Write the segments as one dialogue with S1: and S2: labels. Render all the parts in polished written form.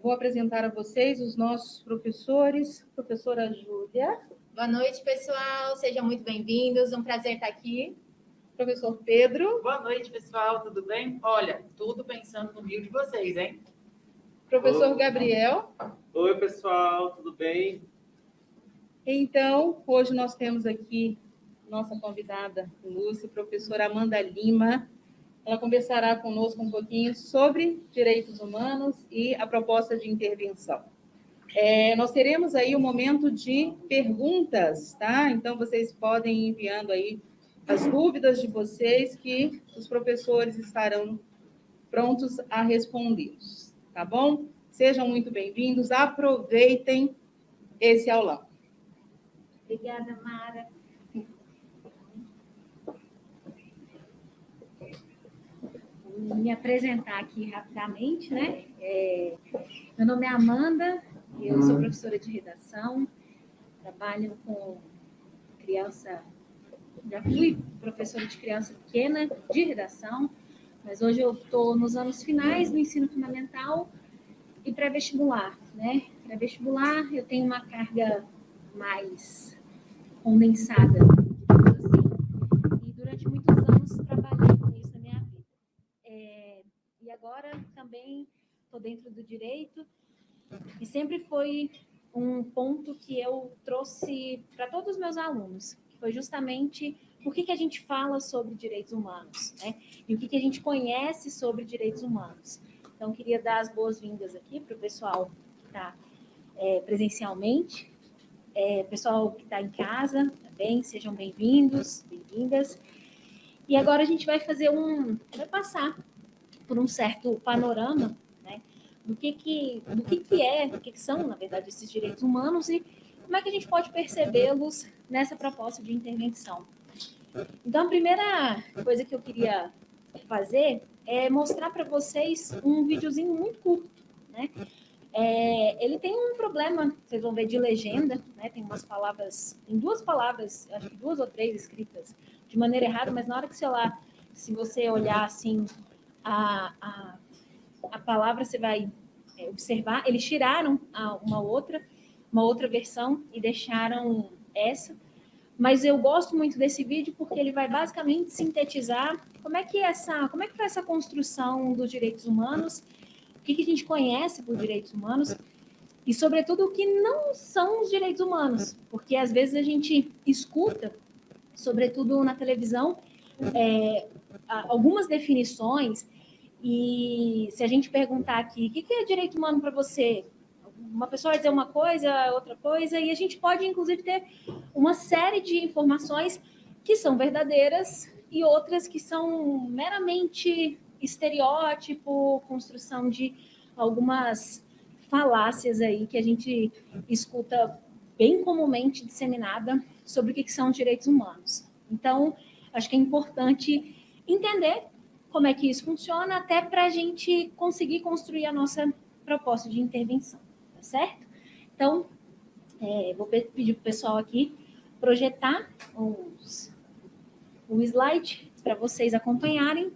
S1: Vou apresentar a vocês os nossos professores. Professora Júlia.
S2: Boa noite, pessoal. Sejam muito bem-vindos. Um prazer estar aqui.
S1: Professor Pedro.
S3: Boa noite, pessoal. Tudo bem? Olha, tudo pensando no Rio de vocês, hein?
S1: Professor Gabriel.
S4: Oi, pessoal. Tudo bem?
S1: Então, hoje nós temos aqui nossa convidada ilustre, professora Amanda Lima. Ela conversará conosco um pouquinho sobre direitos humanos e a proposta de intervenção. Nós teremos aí um momento de perguntas, tá? Então, vocês podem ir enviando aí as dúvidas de vocês que os professores estarão prontos a respondê-los, tá bom? Sejam muito bem-vindos, aproveitem esse aulão.
S2: Obrigada, Mara. Vou me apresentar aqui rapidamente, né? Meu nome é Amanda, eu sou professora de redação, trabalho com criança, já fui professora de criança pequena de redação, mas hoje eu estou nos anos finais do ensino fundamental e pré-vestibular, né? Pré-vestibular eu tenho uma carga mais condensada, digamos assim, e durante muitos anos trabalhei com isso na minha vida. E agora também estou dentro do direito, e sempre foi um ponto que eu trouxe para todos os meus alunos, que foi justamente por que a gente fala sobre direitos humanos, né? E o que a gente conhece sobre direitos humanos. Então, queria dar as boas-vindas aqui para o pessoal que está presencialmente, pessoal que está em casa também, sejam bem-vindos, bem-vindas. E agora a gente vai vai passar por um certo panorama, né, do que são, na verdade, esses direitos humanos e como é que a gente pode percebê-los nessa proposta de intervenção. Então, a primeira coisa que eu queria fazer é mostrar para vocês um videozinho muito curto, né? Ele tem um problema, vocês vão ver, de legenda, né? Tem umas palavras, tem duas palavras, acho que 2 ou 3 escritas de maneira errada, mas na hora que se você olhar assim a palavra, você vai observar, eles tiraram uma outra versão e deixaram essa, mas eu gosto muito desse vídeo porque ele vai basicamente sintetizar como é que foi essa construção dos direitos humanos, o que a gente conhece por direitos humanos e, sobretudo, o que não são os direitos humanos, porque às vezes a gente escuta, sobretudo na televisão, algumas definições, e se a gente perguntar aqui, o que é direito humano para você? Uma pessoa vai dizer uma coisa, outra coisa, e a gente pode, inclusive, ter uma série de informações que são verdadeiras e outras que são meramente estereótipo, construção de algumas falácias aí que a gente escuta bem comumente disseminada sobre o que são direitos humanos. Então, acho que é importante entender como é que isso funciona até para a gente conseguir construir a nossa proposta de intervenção, tá certo? Então, vou pedir para o pessoal aqui projetar o slide para vocês acompanharem,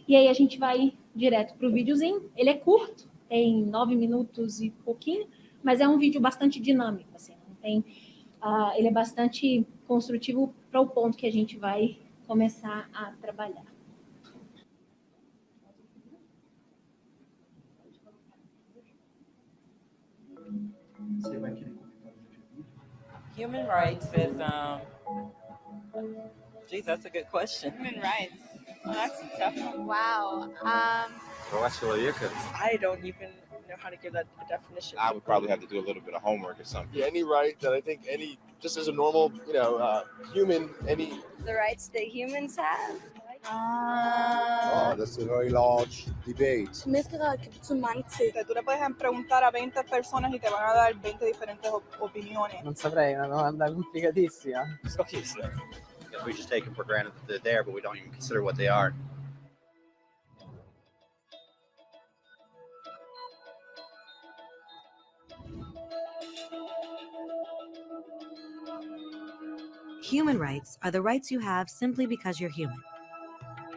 S2: e aí a gente vai direto para o videozinho. Ele é curto, tem 9 minutos e pouquinho, mas é um vídeo bastante dinâmico, assim, ele é bastante construtivo para o ponto que a gente vai começar a trabalhar.
S4: Você vai querer comentar no vídeo?
S5: Human rights is, geez, that's a good question.
S6: Human rights. Well, that's a tough one.
S7: Wow.
S6: I don't even know how to give that a definition.
S8: I would probably have to do a little bit of homework or something.
S9: Yeah, any right that I think just as a normal, human,
S7: The rights that humans have.
S9: Oh, that's a very large debate.
S6: Tú le puedes preguntar a 20 personas y te van a dar 20 diferentes opiniones.
S10: Non saprei, una domanda complicatissima.
S8: Okay, so we just take it for granted that they're there, but we don't even consider what they are.
S11: Human rights are the rights you have simply because you're human.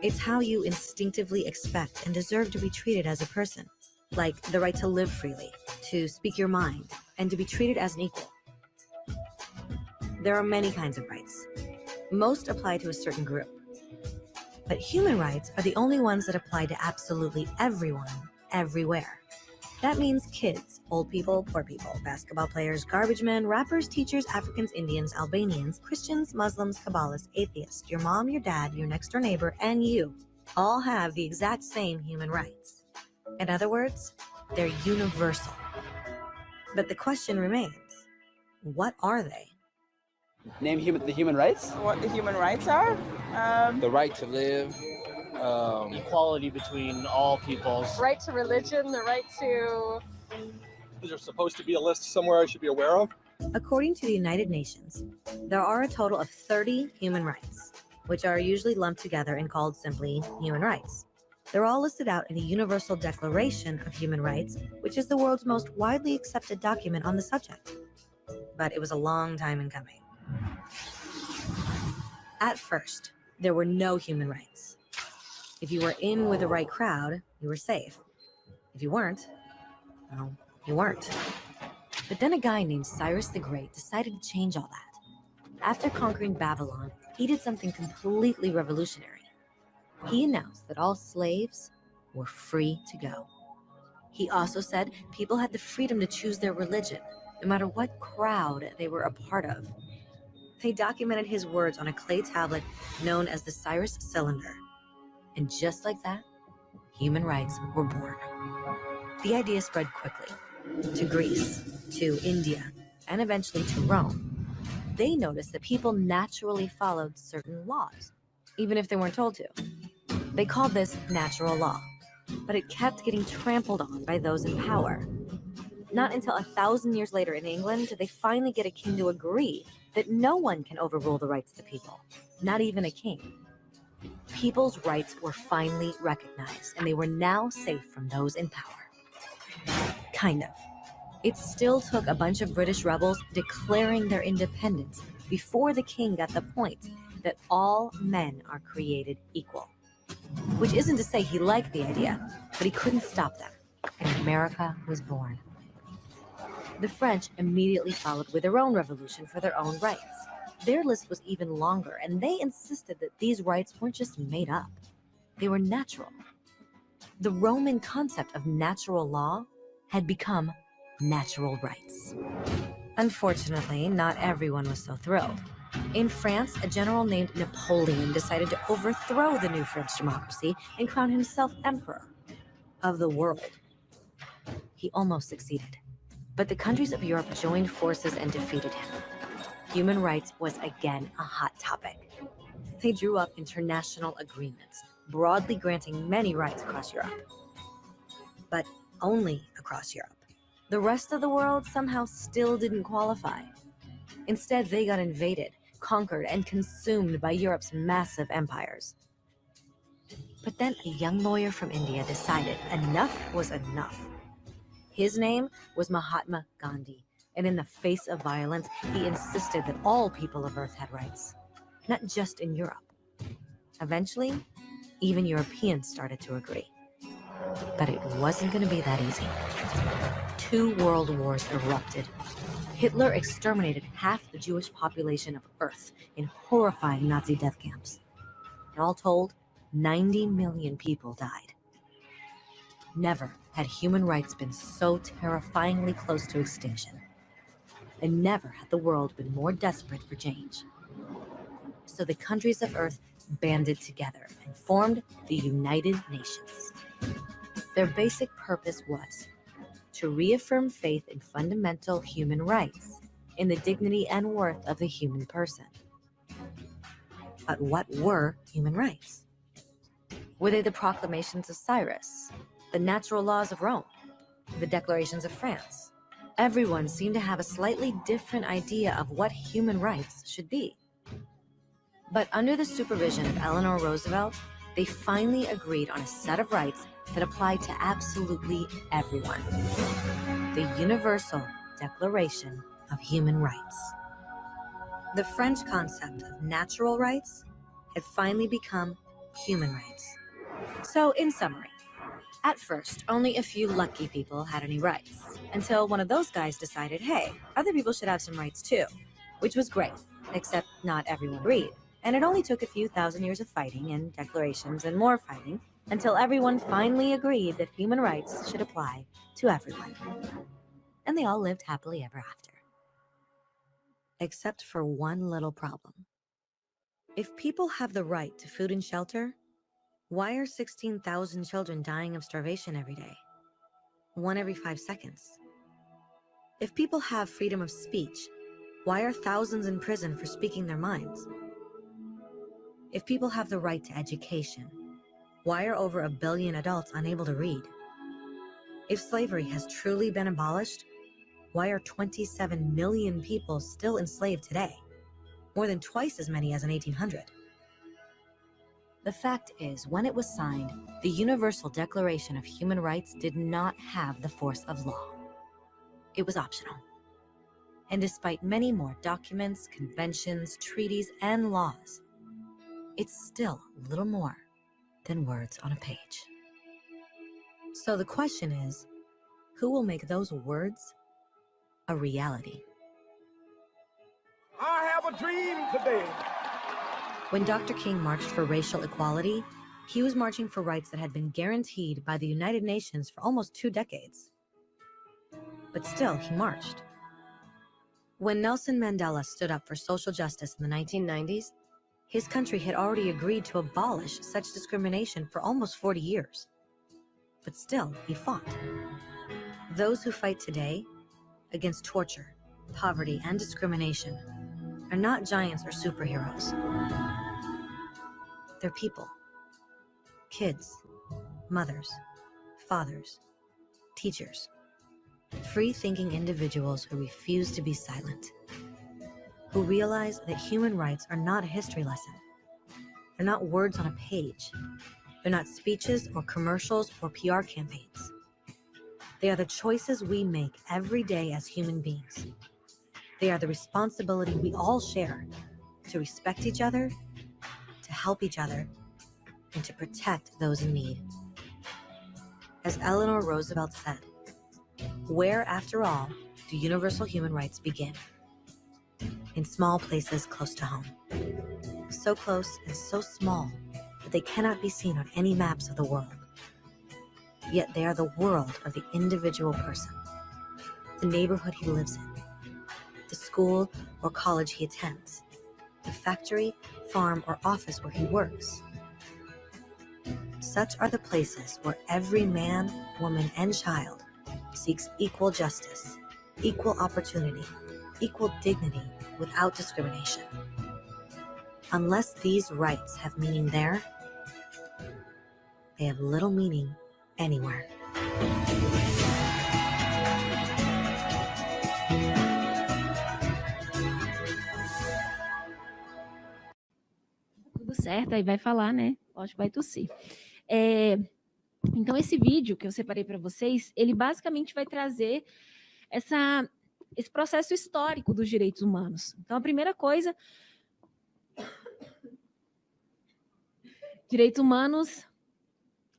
S11: It's how you instinctively expect and deserve to be treated as a person. like the right to live freely, to speak your mind, and to be treated as an equal. There are many kinds of rights. Most apply to a certain group. But human rights are the only ones that apply to absolutely everyone, everywhere. That means kids, old people, poor people, basketball players, garbage men, rappers, teachers, Africans, Indians, Albanians, Christians, Muslims, Kabbalists, atheists, your mom, your dad, your next door neighbor, and you all have the exact same human rights. In other words, they're universal. But the question remains, what are they?
S10: Name the human rights?
S6: What the human rights are?
S10: The right to live.
S4: Equality between all peoples.
S7: Right to religion, the right to...
S4: Is there supposed to be a list somewhere I should be aware of?
S11: According to the United Nations, there are a total of 30 human rights, which are usually lumped together and called simply human rights. They're all listed out in the Universal Declaration of Human Rights, which is the world's most widely accepted document on the subject. But it was a long time in coming. At first, there were no human rights. If you were in with the right crowd, you were safe. If you weren't, well, you weren't. But then a guy named Cyrus the Great decided to change all that. After conquering Babylon, he did something completely revolutionary. He announced that all slaves were free to go. He also said people had the freedom to choose their religion, no matter what crowd they were a part of. They documented his words on a clay tablet known as the Cyrus Cylinder. And just like that, human rights were born. The idea spread quickly to Greece, to India, and eventually to Rome. They noticed that people naturally followed certain laws, even if they weren't told to. They called this natural law, but it kept getting trampled on by those in power. Not until 1,000 years later in England did they finally get a king to agree that no one can overrule the rights of the people, not even a king. People's rights were finally recognized, and they were now safe from those in power. Kind of. It still took a bunch of British rebels declaring their independence before the king got the point that all men are created equal. Which isn't to say he liked the idea, but he couldn't stop them, and America was born. The French immediately followed with their own revolution for their own rights. Their list was even longer, and they insisted that these rights weren't just made up. They were natural. The Roman concept of natural law had become natural rights. Unfortunately, not everyone was so thrilled. In France, a general named Napoleon decided to overthrow the new French democracy and crown himself emperor of the world. He almost succeeded, but the countries of Europe joined forces and defeated him. Human rights was again a hot topic. They drew up international agreements, broadly granting many rights across Europe. But only across Europe. The rest of the world somehow still didn't qualify. Instead, they got invaded, conquered, and consumed by Europe's massive empires. But then a young lawyer from India decided enough was enough. His name was Mahatma Gandhi, and in the face of violence, he insisted that all people of Earth had rights, not just in Europe. Eventually, even Europeans started to agree. But it wasn't going to be that easy. 2 world wars erupted. Hitler exterminated half the Jewish population of Earth in horrifying Nazi death camps. And all told, 90 million people died. Never had human rights been so terrifyingly close to extinction. And never had the world been more desperate for change. So the countries of Earth banded together and formed the United Nations. Their basic purpose was to reaffirm faith in fundamental human rights, in the dignity and worth of the human person. But what were human rights? Were they the proclamations of Cyrus, the natural laws of Rome, the declarations of France? Everyone seemed to have a slightly different idea of what human rights should be. But under the supervision of Eleanor Roosevelt, they finally agreed on a set of rights that applied to absolutely everyone. The Universal Declaration of Human Rights. The French concept of natural rights had finally become human rights. So, in summary, At first, only a few lucky people had any rights, until one of those guys decided, hey, other people should have some rights too, which was great, except not everyone agreed. And it only took a few thousand years of fighting and declarations and more fighting until everyone finally agreed that human rights should apply to everyone. And they all lived happily ever after. Except for one little problem. If people have the right to food and shelter, why are 16,000 children dying of starvation every day? 1 every 5 seconds. If people have freedom of speech, why are thousands in prison for speaking their minds? If people have the right to education, why are over 1 billion adults unable to read? If slavery has truly been abolished, why are 27 million people still enslaved today? More than twice as many as in 1800. The fact is, when it was signed, the Universal Declaration of Human Rights did not have the force of law. It was optional. And despite many more documents, conventions, treaties, and laws, it's still little more than words on a page. So the question is, who will make those words a reality?
S9: I have a dream today.
S11: When Dr. King marched for racial equality, he was marching for rights that had been guaranteed by the United Nations for almost 2 decades. But still, he marched. When Nelson Mandela stood up for social justice in the 1990s, his country had already agreed to abolish such discrimination for almost 40 years. But still, he fought. Those who fight today against torture, poverty, and discrimination are not giants or superheroes. They're people. Kids, mothers, fathers, teachers. Free-thinking individuals who refuse to be silent. Who realize that human rights are not a history lesson. They're not words on a page. They're not speeches or commercials or PR campaigns. They are the choices we make every day as human beings. They are the responsibility we all share to respect each other, to help each other, and to protect those in need. As Eleanor Roosevelt said, where, after all, do universal human rights begin? In small places close to home. So close and so small that they cannot be seen on any maps of the world. Yet they are the world of the individual person, the neighborhood he lives in, the school or college he attends, the factory, farm, or office where he works. Such are the places where every man, woman, and child seeks equal justice, equal opportunity, equal dignity without discrimination. Unless these rights have meaning there, they have little meaning anywhere.
S12: Tudo certo, aí vai falar, né? Lógico, vai tossir. Então, esse vídeo que eu separei para vocês, ele basicamente vai trazer esse processo histórico dos direitos humanos. Então, a primeira coisa, direitos humanos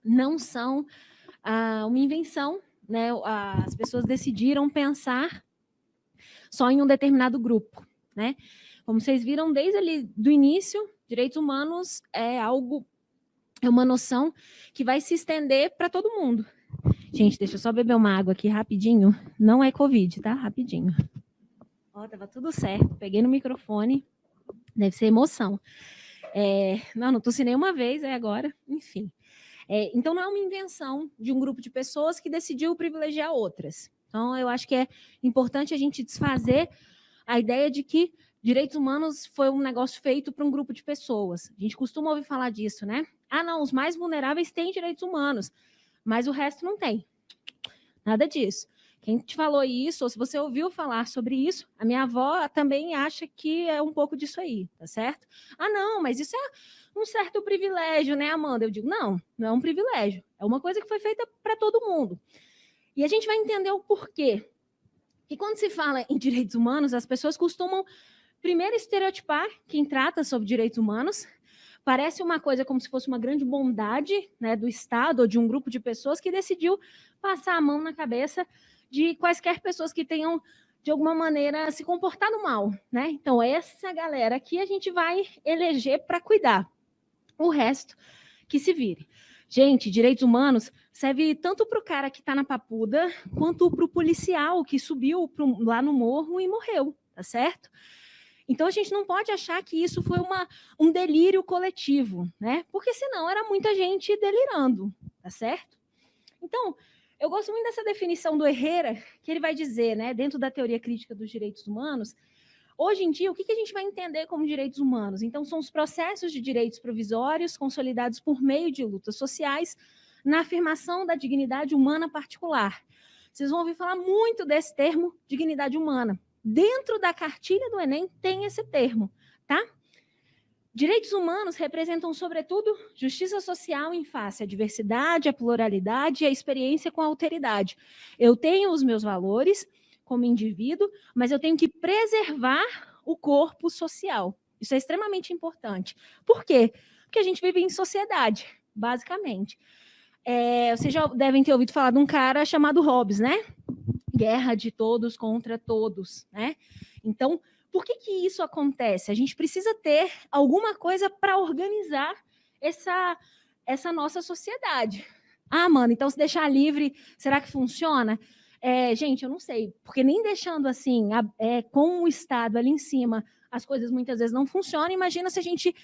S12: não são uma invenção, né? As pessoas decidiram pensar só em um determinado grupo, né? Como vocês viram desde ali do início, direitos humanos é uma noção que vai se estender para todo mundo. Gente, deixa eu só beber uma água aqui rapidinho. Não é Covid, tá? Rapidinho. Ó, tava tudo certo. Peguei no microfone. Deve ser emoção. Não tossi nenhuma vez, agora. Enfim. Então, não é uma invenção de um grupo de pessoas que decidiu privilegiar outras. Então, eu acho que é importante a gente desfazer a ideia de que direitos humanos foi um negócio feito para um grupo de pessoas. A gente costuma ouvir falar disso, né? Ah, não, os mais vulneráveis têm direitos humanos, mas o resto não tem. Nada disso. Quem te falou isso, ou se você ouviu falar sobre isso, a minha avó também acha que é um pouco disso aí, tá certo? Ah, não, mas isso é um certo privilégio, né, Amanda? Eu digo, não é um privilégio. É uma coisa que foi feita para todo mundo. E a gente vai entender o porquê. E quando se fala em direitos humanos, as pessoas costumam primeiro estereotipar quem trata sobre direitos humanos, Parece uma coisa como se fosse uma grande bondade, né, do Estado ou de um grupo de pessoas que decidiu passar a mão na cabeça de quaisquer pessoas que tenham, de alguma maneira, se comportado mal, né? Então, essa galera aqui a gente vai eleger para cuidar. O resto que se vire. Gente, direitos humanos serve tanto para o cara que está na papuda, quanto para o policial que subiu lá no morro e morreu, tá certo? Então, a gente não pode achar que isso foi um delírio coletivo, né? Porque senão era muita gente delirando, tá certo? Então, eu gosto muito dessa definição do Herrera, que ele vai dizer, né, dentro da teoria crítica dos direitos humanos, hoje em dia, o que a gente vai entender como direitos humanos? Então, são os processos de direitos provisórios consolidados por meio de lutas sociais na afirmação da dignidade humana particular. Vocês vão ouvir falar muito desse termo, dignidade humana. Dentro da cartilha do Enem tem esse termo, tá? Direitos humanos representam, sobretudo, justiça social em face à diversidade, à pluralidade e à experiência com a alteridade. Eu tenho os meus valores como indivíduo, mas eu tenho que preservar o corpo social. Isso é extremamente importante. Por quê? Porque a gente vive em sociedade, basicamente. Vocês já devem ter ouvido falar de um cara chamado Hobbes, né? Guerra de todos contra todos, né? Então, por que isso acontece? A gente precisa ter alguma coisa para organizar essa nossa sociedade. Ah, mano, então se deixar livre, será que funciona? Gente, eu não sei, porque nem deixando assim, com o Estado ali em cima, as coisas muitas vezes não funcionam. Imagina se a gente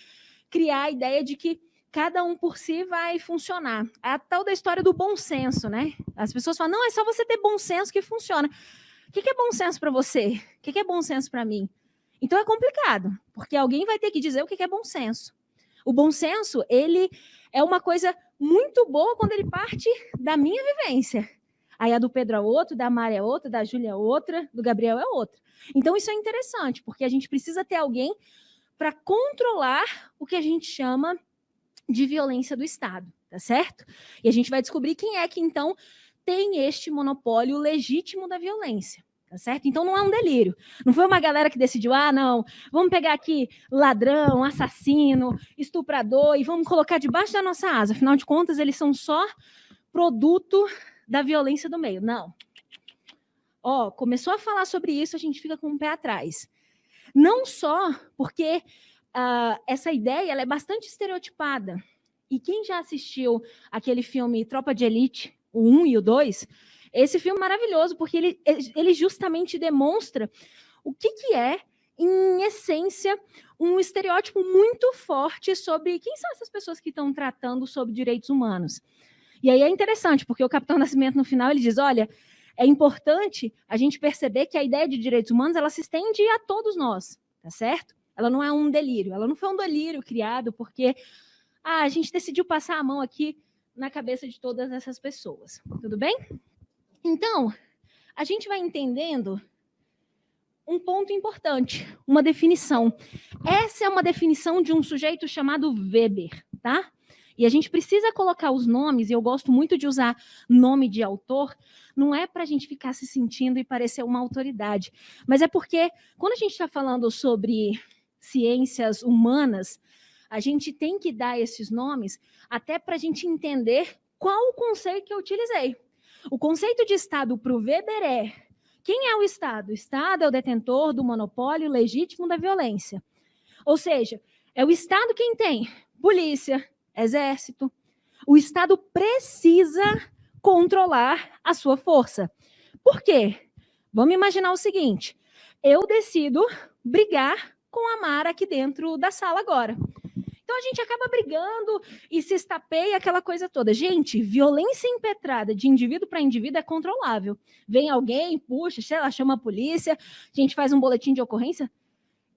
S12: criar a ideia de que cada um por si vai funcionar. A tal da história do bom senso, né? As pessoas falam, não, é só você ter bom senso que funciona. O que é bom senso para você? O que é bom senso para mim? Então é complicado, porque alguém vai ter que dizer o que é bom senso. O bom senso, ele é uma coisa muito boa quando ele parte da minha vivência. Aí a do Pedro é outra, da Mari é outra, da Júlia é outra, do Gabriel é outra. Então isso é interessante, porque a gente precisa ter alguém para controlar o que a gente chama de violência do Estado, tá certo? E a gente vai descobrir quem é que, então, tem este monopólio legítimo da violência, tá certo? Então não é um delírio. Não foi uma galera que decidiu, não, vamos pegar aqui ladrão, assassino, estuprador e vamos colocar debaixo da nossa asa. Afinal de contas, eles são só produto da violência do meio. Não. Começou a falar sobre isso, a gente fica com o pé atrás. Não só porque essa ideia ela é bastante estereotipada. E quem já assistiu aquele filme Tropa de Elite, o 1 e o 2, esse filme é maravilhoso, porque ele justamente demonstra o que é, em essência, um estereótipo muito forte sobre quem são essas pessoas que estão tratando sobre direitos humanos. E aí é interessante, porque o Capitão Nascimento, no final, ele diz, olha, é importante a gente perceber que a ideia de direitos humanos ela se estende a todos nós, tá certo? Ela não é um delírio, ela não foi um delírio criado porque a gente decidiu passar a mão aqui na cabeça de todas essas pessoas. Tudo bem? Então, a gente vai entendendo um ponto importante, uma definição. Essa é uma definição de um sujeito chamado Weber, tá? E a gente precisa colocar os nomes, e eu gosto muito de usar nome de autor, não é para a gente ficar se sentindo e parecer uma autoridade, mas é porque quando a gente está falando sobre ciências humanas, a gente tem que dar esses nomes até para a gente entender qual o conceito que eu utilizei. O conceito de Estado para o Weber é: quem é o Estado? O Estado é o detentor do monopólio legítimo da violência. Ou seja, é o Estado quem tem polícia, exército. O Estado precisa controlar a sua força. Por quê? Vamos imaginar o seguinte: eu decido brigar com a Mara aqui dentro da sala agora. Então a gente acaba brigando e se estapeia aquela coisa toda. Gente, violência impetrada de indivíduo para indivíduo é controlável. Vem alguém, puxa, sei lá, chama a polícia, a gente faz um boletim de ocorrência.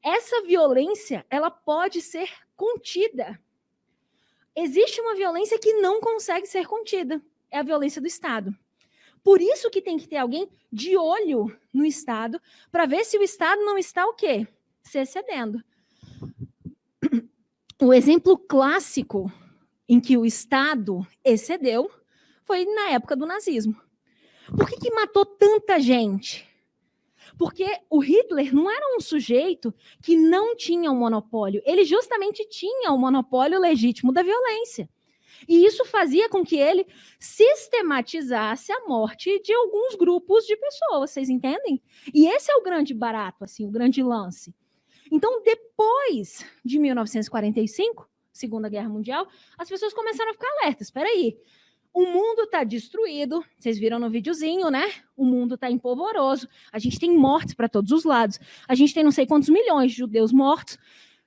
S12: Essa violência, ela pode ser contida. Existe uma violência que não consegue ser contida. É a violência do Estado. Por isso que tem que ter alguém de olho no Estado para ver se o Estado não está o quê? Se excedendo. O exemplo clássico em que o Estado excedeu foi na época do nazismo. Por que matou tanta gente? Porque o Hitler não era um sujeito que não tinha um monopólio, ele justamente tinha o monopólio legítimo da violência. E isso fazia com que ele sistematizasse a morte de alguns grupos de pessoas, vocês entendem? E esse é o grande barato, assim, o grande lance. Então, depois de 1945, Segunda Guerra Mundial, as pessoas começaram a ficar alertas. Espera aí, o mundo está destruído, vocês viram no videozinho, né? O mundo está empolvoroso, a gente tem mortes para todos os lados, a gente tem não sei quantos milhões de judeus mortos,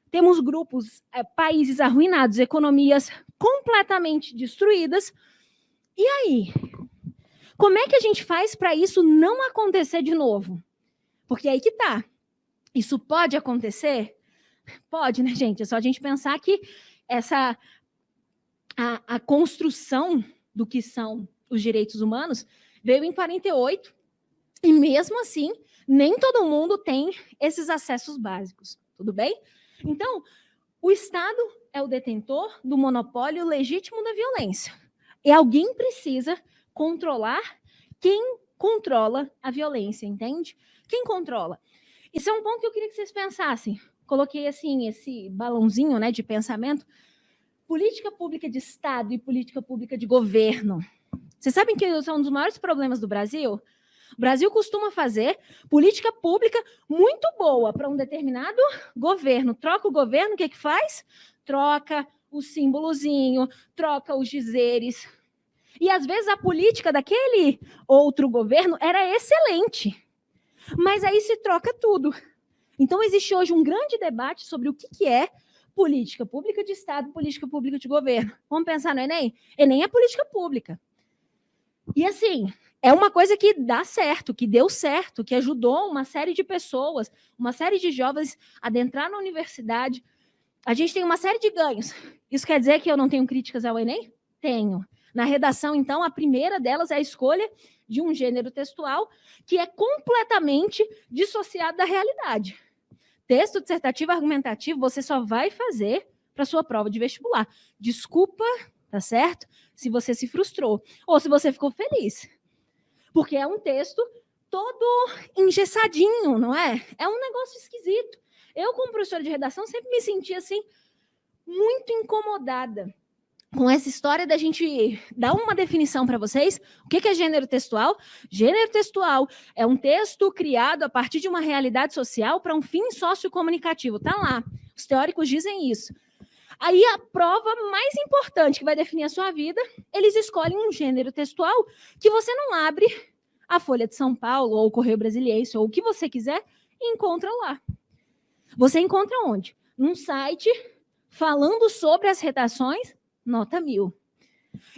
S12: temos grupos, países arruinados, economias completamente destruídas. E aí? Como é que a gente faz para isso não acontecer de novo? Porque aí que tá. Isso pode acontecer? Pode, né, gente? É só a gente pensar que a construção do que são os direitos humanos veio em 48 e mesmo assim nem todo mundo tem esses acessos básicos, tudo bem? Então, o Estado é o detentor do monopólio legítimo da violência. E alguém precisa controlar quem controla a violência, entende? Quem controla? Isso é um ponto que eu queria que vocês pensassem. Coloquei assim esse balãozinho, né, de pensamento. Política pública de Estado e política pública de governo. Vocês sabem que são um dos maiores problemas do Brasil? O Brasil costuma fazer política pública muito boa para um determinado governo. Troca o governo, o que faz? Troca o símbolozinho, troca os dizeres. E, às vezes, a política daquele outro governo era excelente. Mas aí se troca tudo. Então, existe hoje um grande debate sobre o que é política pública de Estado, política pública de governo. Vamos pensar no Enem? Enem é política pública. E, assim, é uma coisa que dá certo, que deu certo, que ajudou uma série de pessoas, uma série de jovens a adentrar na universidade. A gente tem uma série de ganhos. Isso quer dizer que eu não tenho críticas ao Enem? Tenho. Na redação, então, a primeira delas é a escolha de um gênero textual que é completamente dissociado da realidade. Texto dissertativo argumentativo você só vai fazer para sua prova de vestibular. Desculpa, tá certo? Se você se frustrou ou se você ficou feliz. Porque é um texto todo engessadinho, não é? É um negócio esquisito. Eu, como professora de redação, sempre me senti assim, muito incomodada com essa história da gente dar uma definição para vocês. O que é gênero textual? Gênero textual é um texto criado a partir de uma realidade social para um fim sociocomunicativo. Tá lá. Os teóricos dizem isso. Aí a prova mais importante que vai definir a sua vida, eles escolhem um gênero textual que você não abre a Folha de São Paulo ou o Correio Brasiliense ou o que você quiser e encontra lá. Você encontra onde? Num site falando sobre as redações nota 1000.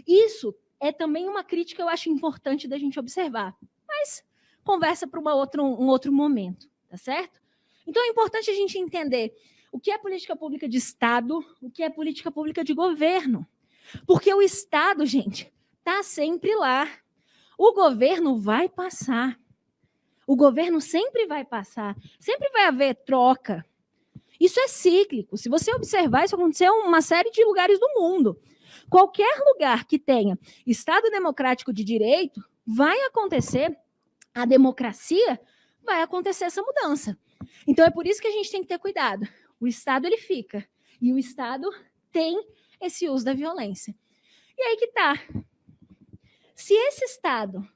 S12: Isso é também uma crítica que eu acho importante da gente observar. Mas conversa para um outro momento, tá certo? Então é importante a gente entender o que é política pública de Estado, o que é política pública de governo. Porque o Estado, gente, está sempre lá. O governo vai passar. O governo sempre vai passar. Sempre vai haver troca. Isso é cíclico. Se você observar, isso aconteceu em uma série de lugares do mundo. Qualquer lugar que tenha Estado democrático de direito, vai acontecer a democracia, vai acontecer essa mudança. Então, é por isso que a gente tem que ter cuidado. O Estado, ele fica. E o Estado tem esse uso da violência. E aí que tá. Se esse Estado,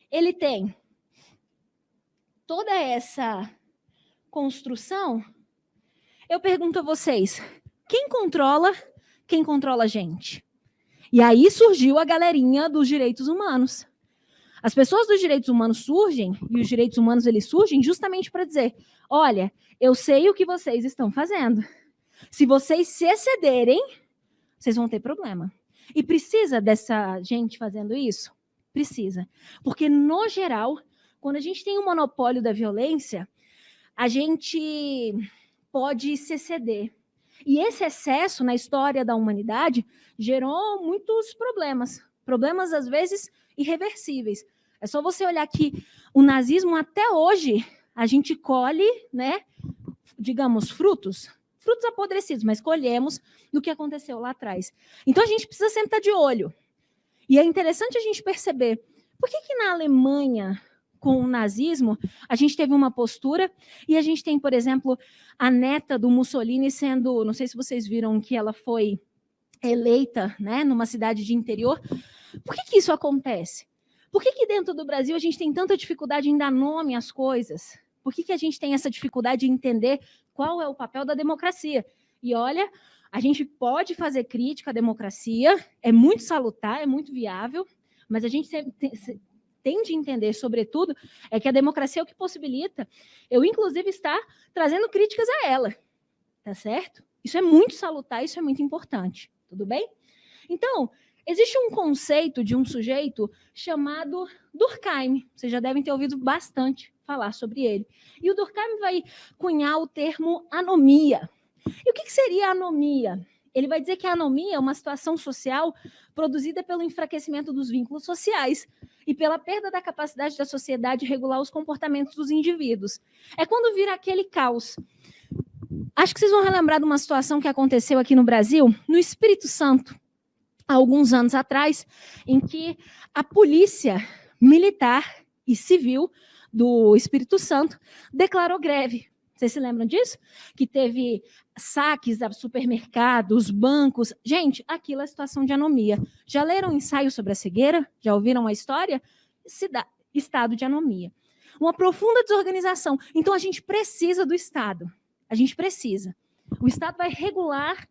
S12: ele tem toda essa construção, eu pergunto a vocês, quem controla a gente? E aí surgiu a galerinha dos direitos humanos. As pessoas dos direitos humanos surgem, e os direitos humanos eles surgem justamente para dizer, olha, eu sei o que vocês estão fazendo. Se vocês se excederem, vocês vão ter problema. E precisa dessa gente fazendo isso? Precisa. Porque, no geral, quando a gente tem um monopólio da violência, a gente pode se exceder. E esse excesso na história da humanidade gerou muitos problemas. Problemas, às vezes, irreversíveis. É só você olhar que o nazismo, até hoje, a gente colhe, né, digamos, frutos apodrecidos, mas colhemos do que aconteceu lá atrás. Então, a gente precisa sempre estar de olho. E é interessante a gente perceber, por que na Alemanha com o nazismo, a gente teve uma postura, e a gente tem, por exemplo, a neta do Mussolini sendo, não sei se vocês viram que ela foi eleita, né, numa cidade de interior. Por que isso acontece? Por que dentro do Brasil a gente tem tanta dificuldade em dar nome às coisas? Por que a gente tem essa dificuldade de entender qual é o papel da democracia? E olha, a gente pode fazer crítica à democracia, é muito salutar, é muito viável, mas a gente tem de entender, sobretudo, é que a democracia é o que possibilita eu, inclusive, estar trazendo críticas a ela, tá certo? Isso é muito salutar, isso é muito importante, tudo bem? Então, existe um conceito de um sujeito chamado Durkheim, vocês já devem ter ouvido bastante falar sobre ele. E o Durkheim vai cunhar o termo anomia. E o que seria a anomia? Ele vai dizer que a anomia é uma situação social produzida pelo enfraquecimento dos vínculos sociais e pela perda da capacidade da sociedade de regular os comportamentos dos indivíduos. É quando vira aquele caos. Acho que vocês vão relembrar de uma situação que aconteceu aqui no Brasil, no Espírito Santo, há alguns anos atrás, em que a polícia militar e civil do Espírito Santo declarou greve. Vocês se lembram disso? Que teve saques a supermercados, bancos. Gente, aquilo é situação de anomia. Já leram um ensaio sobre a cegueira? Já ouviram a história? Estado de anomia. Uma profunda desorganização. Então, a gente precisa do Estado. A gente precisa. O Estado vai regular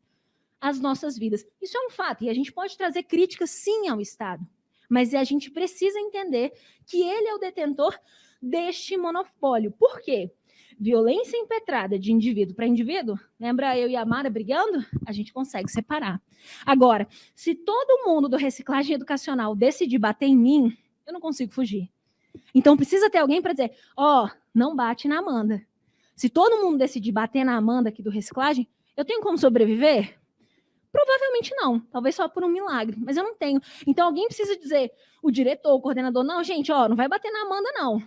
S12: as nossas vidas. Isso é um fato. E a gente pode trazer críticas, sim, ao Estado. Mas a gente precisa entender que ele é o detentor deste monopólio. Por quê? Violência impetrada de indivíduo para indivíduo, lembra eu e a Mara brigando? A gente consegue separar. Agora, se todo mundo do reciclagem educacional decidir bater em mim, eu não consigo fugir. Então, precisa ter alguém para dizer, não bate na Amanda. Se todo mundo decidir bater na Amanda aqui do reciclagem, eu tenho como sobreviver? Provavelmente não, talvez só por um milagre, mas eu não tenho. Então, alguém precisa dizer, o diretor, o coordenador, não, gente, não vai bater na Amanda, não.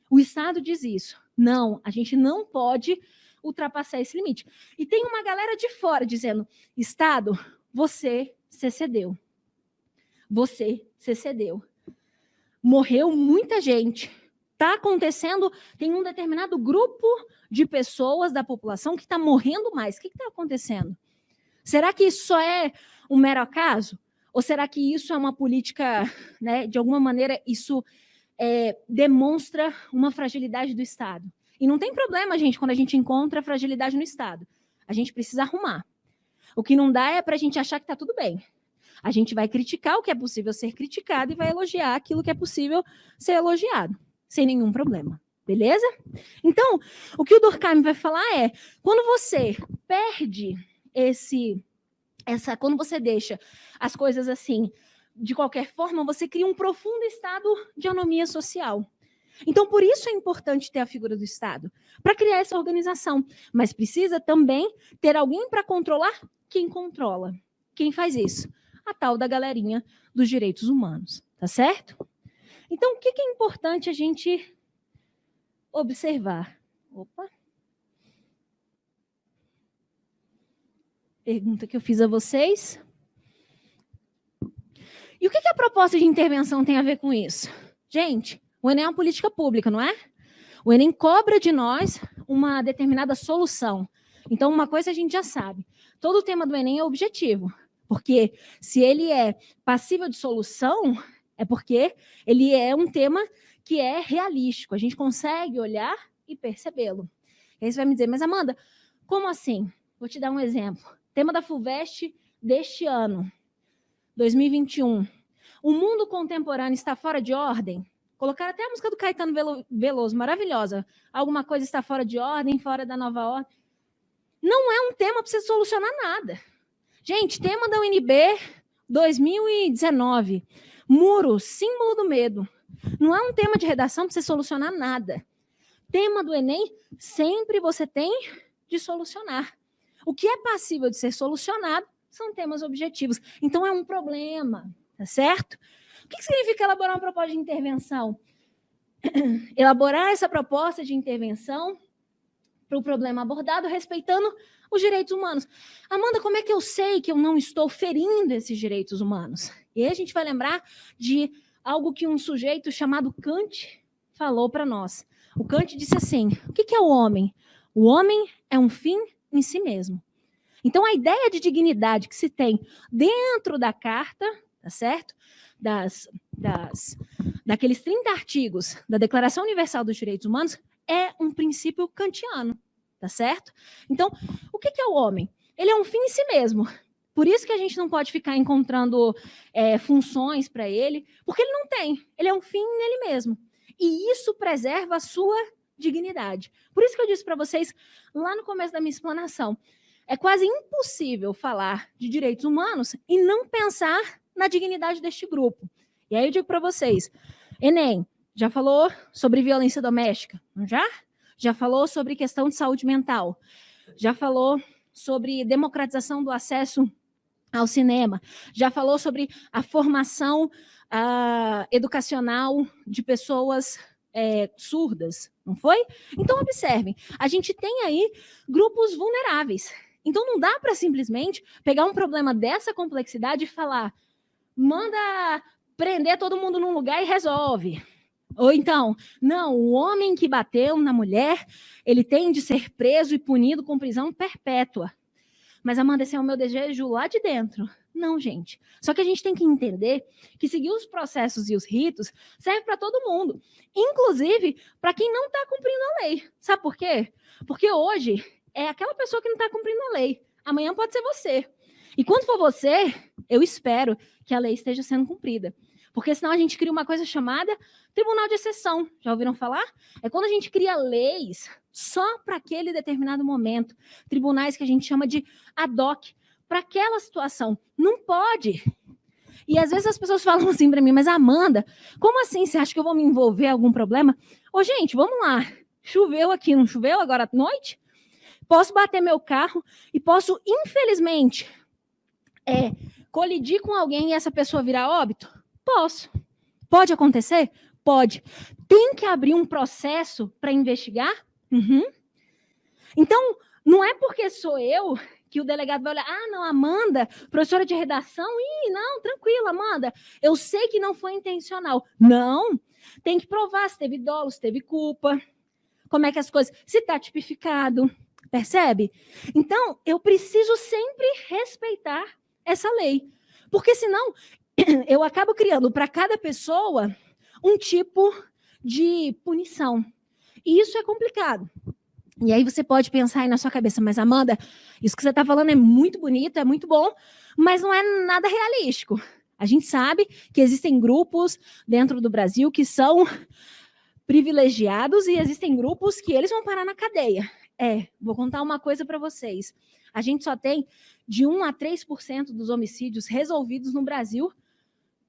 S12: O Estado diz isso. Não, a gente não pode ultrapassar esse limite. E tem uma galera de fora dizendo, Estado, você se cedeu. Você se cedeu. Morreu muita gente. Está acontecendo, tem um determinado grupo de pessoas da população que está morrendo mais. O que está acontecendo? Será que isso só é um mero acaso? Ou será que isso é uma política, né, de alguma maneira, isso demonstra uma fragilidade do Estado? E não tem problema, gente, quando a gente encontra fragilidade no Estado. A gente precisa arrumar. O que não dá é para a gente achar que está tudo bem. A gente vai criticar o que é possível ser criticado e vai elogiar aquilo que é possível ser elogiado, sem nenhum problema. Beleza? Então, o que o Durkheim vai falar é, quando você perde quando você deixa as coisas assim, de qualquer forma, você cria um profundo estado de anomia social. Então, por isso é importante ter a figura do Estado, para criar essa organização. Mas precisa também ter alguém para controlar quem controla. Quem faz isso? A tal da galerinha dos direitos humanos, tá certo? Então, o que é importante a gente observar? Opa! Pergunta que eu fiz a vocês. E o que a proposta de intervenção tem a ver com isso? Gente, o Enem é uma política pública, não é? O Enem cobra de nós uma determinada solução. Então, uma coisa a gente já sabe. Todo o tema do Enem é objetivo. Porque se ele é passível de solução, é porque ele é um tema que é realístico. A gente consegue olhar e percebê-lo. E aí você vai me dizer, mas Amanda, como assim? Vou te dar um exemplo. Tema da FUVEST deste ano, 2021. O mundo contemporâneo está fora de ordem? Colocaram até a música do Caetano Veloso, maravilhosa. Alguma coisa está fora de ordem, fora da nova ordem. Não é um tema para você solucionar nada. Gente, tema da UNB 2019. Muro, símbolo do medo. Não é um tema de redação para você solucionar nada. Tema do Enem, sempre você tem de solucionar. O que é passível de ser solucionado são temas objetivos. Então, é um problema, tá certo? O que significa elaborar uma proposta de intervenção? Elaborar essa proposta de intervenção para o problema abordado, respeitando os direitos humanos. Amanda, como é que eu sei que eu não estou ferindo esses direitos humanos? E aí a gente vai lembrar de algo que um sujeito chamado Kant falou para nós. O Kant disse assim: o que é o homem? O homem é um fim em si mesmo. Então, a ideia de dignidade que se tem dentro da carta, tá certo? Daqueles 30 artigos da Declaração Universal dos Direitos Humanos é um princípio kantiano, tá certo? Então, o que é o homem? Ele é um fim em si mesmo. Por isso que a gente não pode ficar encontrando funções para ele, porque ele não tem. Ele é um fim nele mesmo. E isso preserva a sua dignidade. Por isso que eu disse para vocês, lá no começo da minha explanação, é quase impossível falar de direitos humanos e não pensar na dignidade deste grupo. E aí eu digo para vocês, Enem, já falou sobre violência doméstica, não já? Já falou sobre questão de saúde mental, já falou sobre democratização do acesso ao cinema, já falou sobre a formação educacional de pessoas surdas, não foi? Então, observem, a gente tem aí grupos vulneráveis. Então, não dá para simplesmente pegar um problema dessa complexidade e falar, manda prender todo mundo num lugar e resolve. Ou então, não, o homem que bateu na mulher, ele tem de ser preso e punido com prisão perpétua. Mas, Amanda, esse é o meu desejo lá de dentro. Não, gente. Só que a gente tem que entender que seguir os processos e os ritos serve para todo mundo. Inclusive, para quem não está cumprindo a lei. Sabe por quê? Porque hoje é aquela pessoa que não está cumprindo a lei. Amanhã pode ser você. E quando for você, eu espero que a lei esteja sendo cumprida. Porque senão a gente cria uma coisa chamada tribunal de exceção. Já ouviram falar? É quando a gente cria leis só para aquele determinado momento. Tribunais que a gente chama de ad hoc, para aquela situação. Não pode. E às vezes as pessoas falam assim para mim, mas Amanda, como assim? Você acha que eu vou me envolver em algum problema? Ô, gente, vamos lá. Choveu aqui, não choveu agora à noite? Posso bater meu carro e posso, infelizmente, colidir com alguém e essa pessoa virar óbito? Posso. Pode acontecer? Pode. Tem que abrir um processo para investigar? Uhum. Então, não é porque sou eu que o delegado vai olhar, não, Amanda, professora de redação, não, tranquila, Amanda, eu sei que não foi intencional. Não, tem que provar se teve dolo, se teve culpa, como é que as coisas, se está tipificado, percebe? Então, eu preciso sempre respeitar essa lei, porque senão eu acabo criando para cada pessoa um tipo de punição. E isso é complicado. E aí você pode pensar aí na sua cabeça, mas Amanda, isso que você está falando é muito bonito, é muito bom, mas não é nada realístico. A gente sabe que existem grupos dentro do Brasil que são privilegiados e existem grupos que eles vão parar na cadeia. Vou contar uma coisa para vocês. A gente só tem de 1 a 3% dos homicídios resolvidos no Brasil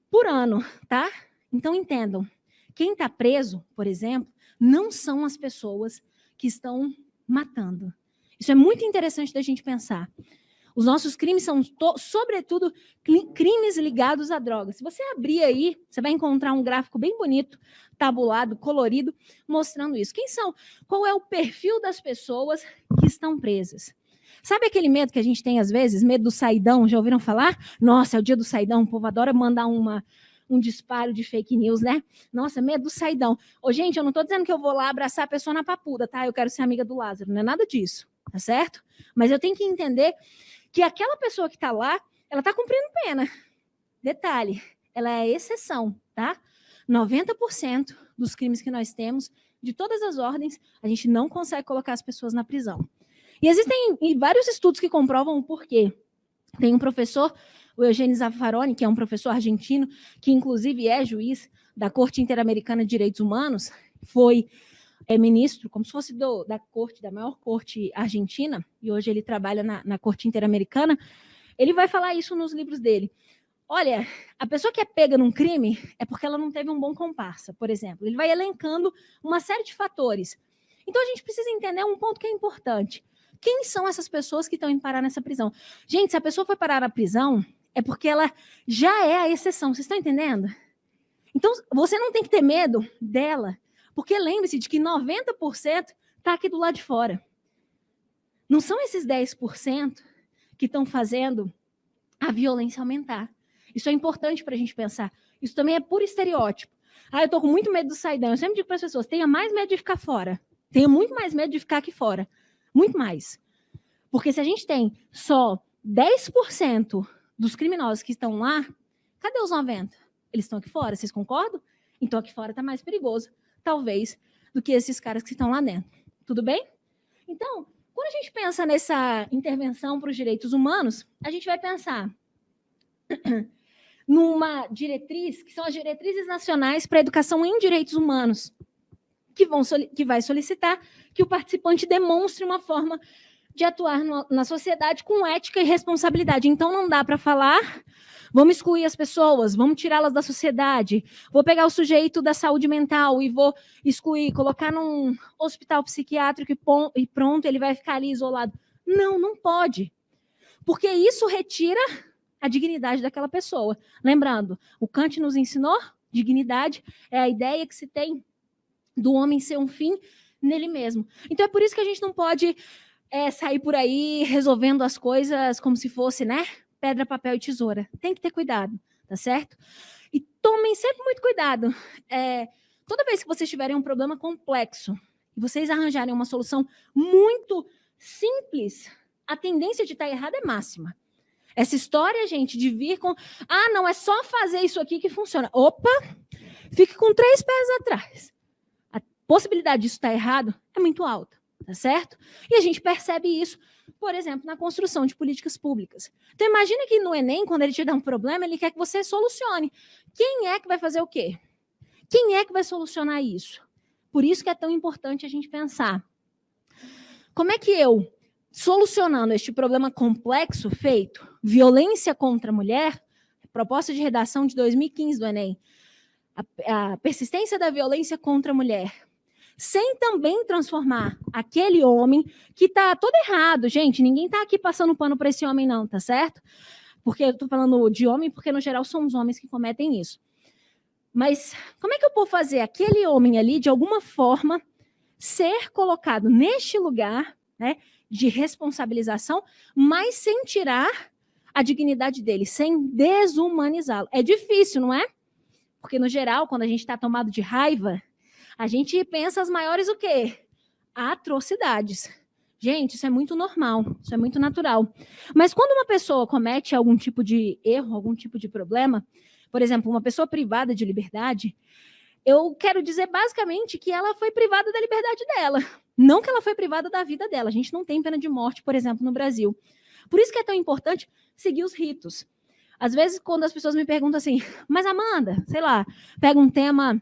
S12: por ano, tá? Então entendam, quem está preso, por exemplo, não são as pessoas que estão matando. Isso é muito interessante da gente pensar. Os nossos crimes são, sobretudo, crimes ligados à droga. Se você abrir aí, você vai encontrar um gráfico bem bonito, tabulado, colorido, mostrando isso. Qual é o perfil das pessoas que estão presas? Sabe aquele medo que a gente tem às vezes? Medo do saidão, já ouviram falar? Nossa, é o dia do saidão, o povo adora mandar um disparo de fake news, né? Nossa, medo do saidão. Ô, gente, eu não estou dizendo que eu vou lá abraçar a pessoa na papuda, tá? Eu quero ser amiga do Lázaro, não é nada disso, tá certo? Mas eu tenho que entender que aquela pessoa que está lá, ela está cumprindo pena. Detalhe, ela é exceção, tá? 90% dos crimes que nós temos, de todas as ordens, a gente não consegue colocar as pessoas na prisão. E existem vários estudos que comprovam o porquê. Tem um professor, o Eugênio Zaffaroni, que é um professor argentino, que inclusive é juiz da Corte Interamericana de Direitos Humanos, foi ministro, como se fosse da maior corte argentina, e hoje ele trabalha na Corte Interamericana. Ele vai falar isso nos livros dele. Olha, a pessoa que é pega num crime é porque ela não teve um bom comparsa, por exemplo. Ele vai elencando uma série de fatores. Então a gente precisa entender um ponto que é importante. Quem são essas pessoas que estão em parar nessa prisão? Gente, se a pessoa foi parar na prisão, é porque ela já é a exceção. Vocês estão entendendo? Então, você não tem que ter medo dela, porque lembre-se de que 90% está aqui do lado de fora. Não são esses 10% que estão fazendo a violência aumentar. Isso é importante para a gente pensar. Isso também é puro estereótipo. Eu tô com muito medo do saidão. Eu sempre digo para as pessoas, tenha mais medo de ficar fora. Tenha muito mais medo de ficar aqui fora. Muito mais. Porque se a gente tem só 10% dos criminosos que estão lá, cadê os 90%? Eles estão aqui fora, vocês concordam? Então aqui fora está mais perigoso, talvez, do que esses caras que estão lá dentro. Tudo bem? Então, quando a gente pensa nessa intervenção para os direitos humanos, a gente vai pensar numa diretriz, que são as diretrizes nacionais para a educação em direitos humanos, que vai solicitar que o participante demonstre uma forma de atuar na sociedade com ética e responsabilidade. Então, não dá para falar, vamos excluir as pessoas, vamos tirá-las da sociedade, vou pegar o sujeito da saúde mental e vou excluir, colocar num hospital psiquiátrico e pronto, ele vai ficar ali isolado. Não, não pode. Porque isso retira a dignidade daquela pessoa. Lembrando, o Kant nos ensinou, dignidade é a ideia que se tem do homem ser um fim nele mesmo. Então, é por isso que a gente não pode sair por aí resolvendo as coisas como se fosse, né, pedra, papel e tesoura. Tem que ter cuidado, tá certo? E tomem sempre muito cuidado. Toda vez que vocês tiverem um problema complexo e vocês arranjarem uma solução muito simples, a tendência de estar errada é máxima. Essa história, gente, de vir com... não, é só fazer isso aqui que funciona. Opa! Fique com 3 pés atrás. A possibilidade disso estar errado é muito alta, tá certo? E a gente percebe isso, por exemplo, na construção de políticas públicas. Então, imagina que no Enem, quando ele te dá um problema, ele quer que você solucione. Quem é que vai fazer o quê? Quem é que vai solucionar isso? Por isso que é tão importante a gente pensar. Como é que eu, solucionando este problema complexo feito, violência contra a mulher, proposta de redação de 2015 do Enem, a persistência da violência contra a mulher, sem também transformar aquele homem que está todo errado, gente, ninguém está aqui passando pano para esse homem não, tá certo? Porque eu estou falando de homem, porque no geral são os homens que cometem isso. Mas como é que eu vou fazer aquele homem ali, de alguma forma, ser colocado neste lugar, né, de responsabilização, mas sem tirar a dignidade dele, sem desumanizá-lo? É difícil, não é? Porque, no geral, quando a gente está tomado de raiva, a gente pensa as maiores o quê? Atrocidades. Gente, isso é muito normal, isso é muito natural. Mas quando uma pessoa comete algum tipo de erro, algum tipo de problema, por exemplo, uma pessoa privada de liberdade, eu quero dizer basicamente que ela foi privada da liberdade dela, não que ela foi privada da vida dela. A gente não tem pena de morte, por exemplo, no Brasil. Por isso que é tão importante seguir os ritos. Às vezes, quando as pessoas me perguntam assim, mas Amanda, sei lá, pega um tema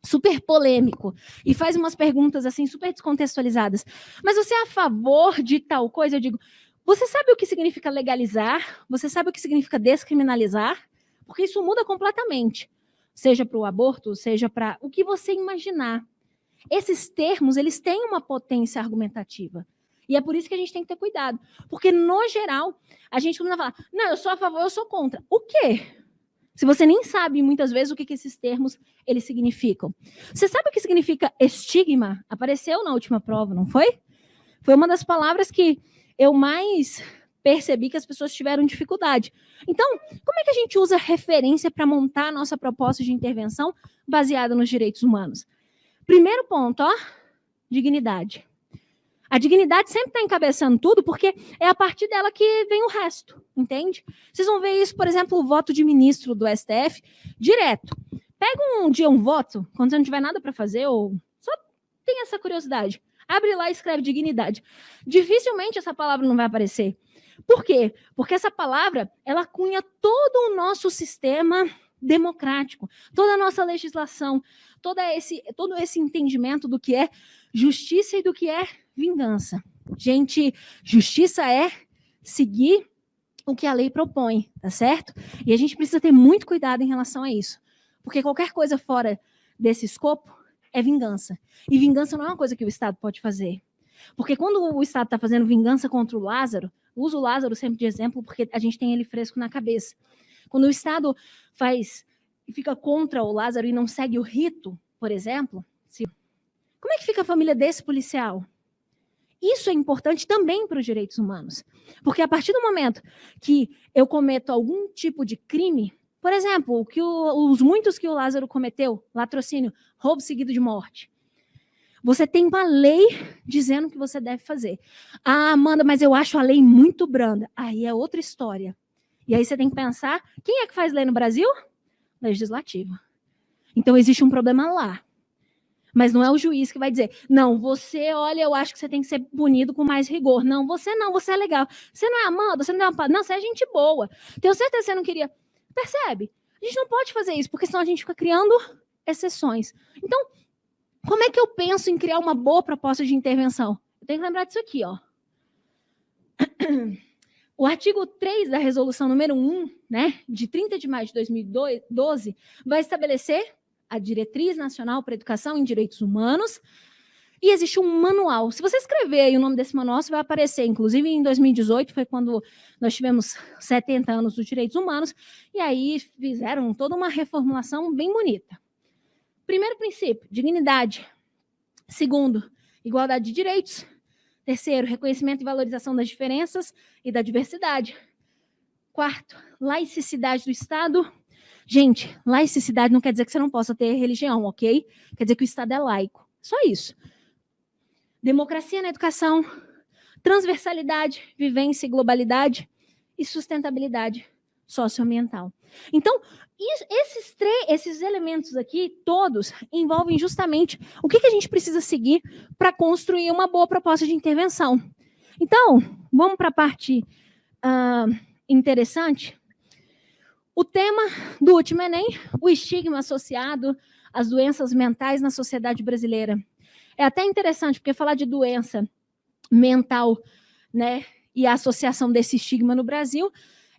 S12: super polêmico e faz umas perguntas assim super descontextualizadas, mas você é a favor de tal coisa? Eu digo, você sabe o que significa legalizar? Você sabe o que significa descriminalizar? Porque isso muda completamente, seja para o aborto, seja para o que você imaginar. Esses termos, eles têm uma potência argumentativa. E é por isso que a gente tem que ter cuidado. Porque, no geral, a gente começa a falar, não, eu sou a favor, eu sou contra. O quê? Se você nem sabe, muitas vezes, o que esses termos eles significam. Você sabe o que significa estigma? Apareceu na última prova, não foi? Foi uma das palavras que eu mais percebi que as pessoas tiveram dificuldade. Então, como é que a gente usa referência para montar a nossa proposta de intervenção baseada nos direitos humanos? Primeiro ponto, dignidade. A dignidade sempre está encabeçando tudo, porque é a partir dela que vem o resto, entende? Vocês vão ver isso, por exemplo, o voto de ministro do STF, direto. Pega um dia um voto, quando você não tiver nada para fazer, ou só tem essa curiosidade. Abre lá e escreve dignidade. Dificilmente essa palavra não vai aparecer. Por quê? Porque essa palavra, ela cunha todo o nosso sistema democrático, toda a nossa legislação, todo esse entendimento do que é justiça e do que é vingança. Gente, justiça é seguir o que a lei propõe, tá certo? E a gente precisa ter muito cuidado em relação a isso, porque qualquer coisa fora desse escopo é vingança. E vingança não é uma coisa que o Estado pode fazer. Porque quando o Estado está fazendo vingança contra o Lázaro, uso o Lázaro sempre de exemplo, porque a gente tem ele fresco na cabeça. Quando o Estado fica contra o Lázaro e não segue o rito, por exemplo, como é que fica a família desse policial? Isso é importante também para os direitos humanos. Porque a partir do momento que eu cometo algum tipo de crime, Por exemplo, os muitos que o Lázaro cometeu, latrocínio, roubo seguido de morte. Você tem uma lei dizendo o que você deve fazer. Ah, Amanda, mas eu acho a lei muito branda. Aí é outra história. E aí você tem que pensar, quem é que faz lei no Brasil? Legislativo. Então existe um problema lá. Mas não é o juiz que vai dizer, não, você, olha, eu acho que você tem que ser punido com mais rigor. Não, você é legal. Você não é Amanda, você não é uma... Não, você é gente boa. Tenho certeza que você não queria... Percebe? A gente não pode fazer isso, porque senão a gente fica criando exceções. Então, como é que eu penso em criar uma boa proposta de intervenção? Eu tenho que lembrar disso aqui, ó. O artigo 3 da resolução número 1, né, de 30 de maio de 2012, vai estabelecer a Diretriz Nacional para a Educação em Direitos Humanos, e existe um manual. Se você escrever aí o nome desse manual, você vai aparecer. Inclusive, em 2018, foi quando nós tivemos 70 anos dos direitos humanos, e aí fizeram toda uma reformulação bem bonita. Primeiro princípio, dignidade. Segundo, igualdade de direitos. Terceiro, reconhecimento e valorização das diferenças e da diversidade. Quarto, laicidade do Estado. Gente, laicidade não quer dizer que você não possa ter religião, ok? Quer dizer que o Estado é laico. Só isso. Democracia na educação, transversalidade, vivência e globalidade e sustentabilidade socioambiental. Então, esses elementos aqui, todos, envolvem justamente o que a gente precisa seguir para construir uma boa proposta de intervenção. Então, vamos para a parte interessante. O tema do último Enem, o estigma associado às doenças mentais na sociedade brasileira. É até interessante, porque falar de doença mental, né, e a associação desse estigma no Brasil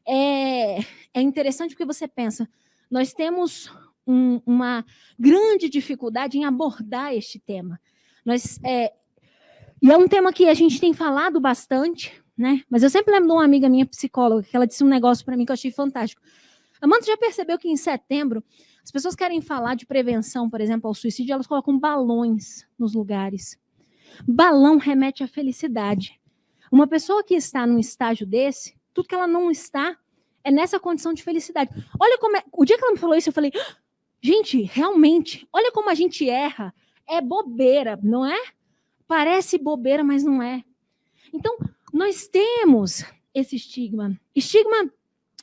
S12: é interessante porque você pensa, nós temos uma grande dificuldade em abordar este tema. E é um tema que a gente tem falado bastante, né? Mas eu sempre lembro de uma amiga minha psicóloga, que ela disse um negócio para mim que eu achei fantástico. Amanda, já percebeu que em setembro as pessoas querem falar de prevenção, por exemplo, ao suicídio, elas colocam balões nos lugares. Balão remete à felicidade. Uma pessoa que está num estágio desse, tudo que ela não está é nessa condição de felicidade. Olha como é... O dia que ela me falou isso, eu falei, gente, realmente, olha como a gente erra. É bobeira, não é? Parece bobeira, mas não é. Então, nós temos esse estigma. Estigma,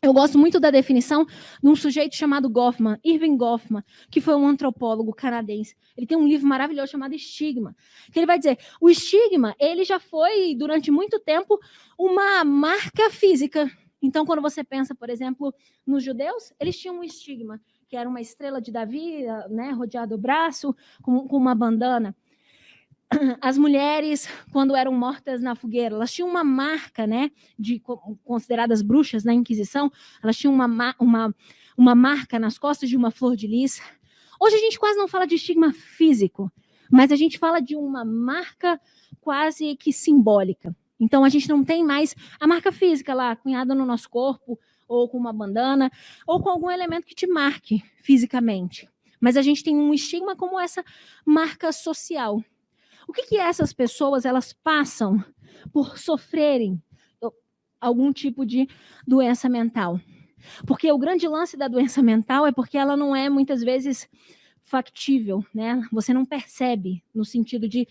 S12: eu gosto muito da definição de um sujeito chamado Goffman, Irving Goffman, que foi um antropólogo canadense. Ele tem um livro maravilhoso chamado Estigma, que ele vai dizer, o estigma, ele já foi, durante muito tempo, uma marca física. Então, quando você pensa, por exemplo, nos judeus, eles tinham um estigma, que era uma estrela de Davi, né, rodeado o braço, com uma bandana. As mulheres, quando eram mortas na fogueira, elas tinham uma marca, né, consideradas bruxas na Inquisição, elas tinham uma marca nas costas de uma flor de lis. Hoje a gente quase não fala de estigma físico, mas a gente fala de uma marca quase que simbólica. Então, a gente não tem mais a marca física lá, cunhada no nosso corpo, ou com uma bandana, ou com algum elemento que te marque fisicamente. Mas a gente tem um estigma como essa marca social. O que essas pessoas elas passam por sofrerem algum tipo de doença mental? Porque o grande lance da doença mental é porque ela não é, muitas vezes, factível, né? Você não percebe, no sentido de,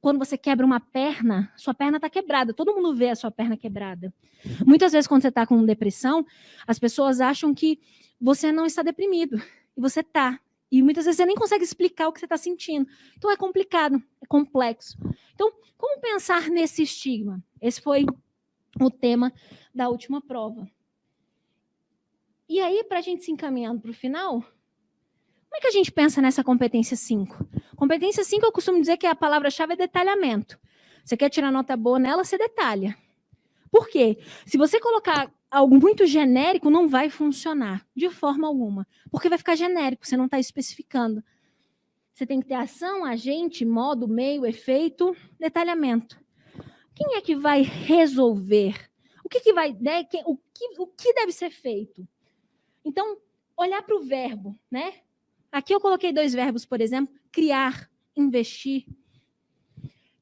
S12: quando você quebra uma perna, sua perna está quebrada, todo mundo vê a sua perna quebrada. Muitas vezes, quando você está com depressão, as pessoas acham que você não está deprimido, e você está. E muitas vezes você nem consegue explicar o que você está sentindo. Então é complicado, é complexo. Então, como pensar nesse estigma? Esse foi o tema da última prova. E aí, para a gente se encaminhando para o final, como é que a gente pensa nessa competência 5? Competência 5, eu costumo dizer que a palavra-chave é detalhamento. Você quer tirar nota boa nela, você detalha. Por quê? Se você colocar algo muito genérico, não vai funcionar de forma alguma, porque vai ficar genérico, você não está especificando. Você tem que ter ação, agente, modo, meio, efeito, detalhamento. Quem é que vai resolver? O que vai, né, o que deve ser feito? Então, olhar para o verbo, né? Aqui eu coloquei 2 verbos, por exemplo, criar, investir.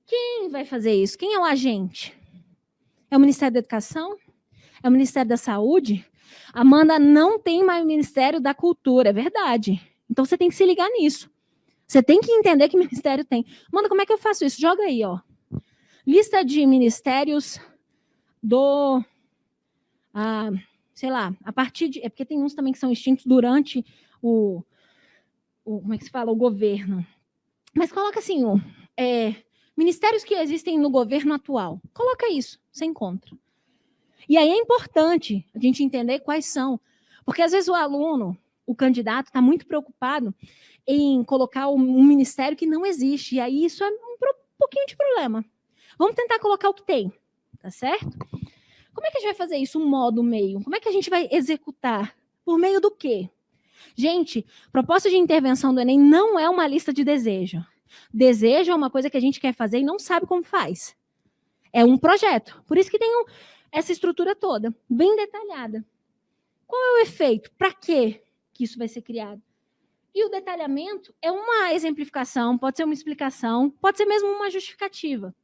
S12: Quem vai fazer isso? Quem é o agente? É o Ministério da Educação? É o Ministério da Saúde? Amanda, não tem mais Ministério da Cultura, é verdade. Então você tem que se ligar nisso. Você tem que entender que ministério tem. Amanda, como é que eu faço isso? Joga aí, ó. Lista de ministérios do... sei lá, a partir de... É porque tem uns também que são extintos durante como é que se fala? O governo. Mas coloca assim, ministérios que existem no governo atual. Coloca isso, você encontra. E aí é importante a gente entender quais são. Porque às vezes o aluno, o candidato, está muito preocupado em colocar um ministério que não existe. E aí isso é um pouquinho de problema. Vamos tentar colocar o que tem, tá certo? Como é que a gente vai fazer isso? Um modo, meio? Como é que a gente vai executar? Por meio do quê? Gente, proposta de intervenção do Enem não é uma lista de desejo. Desejo é uma coisa que a gente quer fazer e não sabe como faz. É um projeto. Por isso que tem essa estrutura toda, bem detalhada. Qual é o efeito? Para quê que isso vai ser criado? E o detalhamento é uma exemplificação, pode ser uma explicação, pode ser mesmo uma justificativa.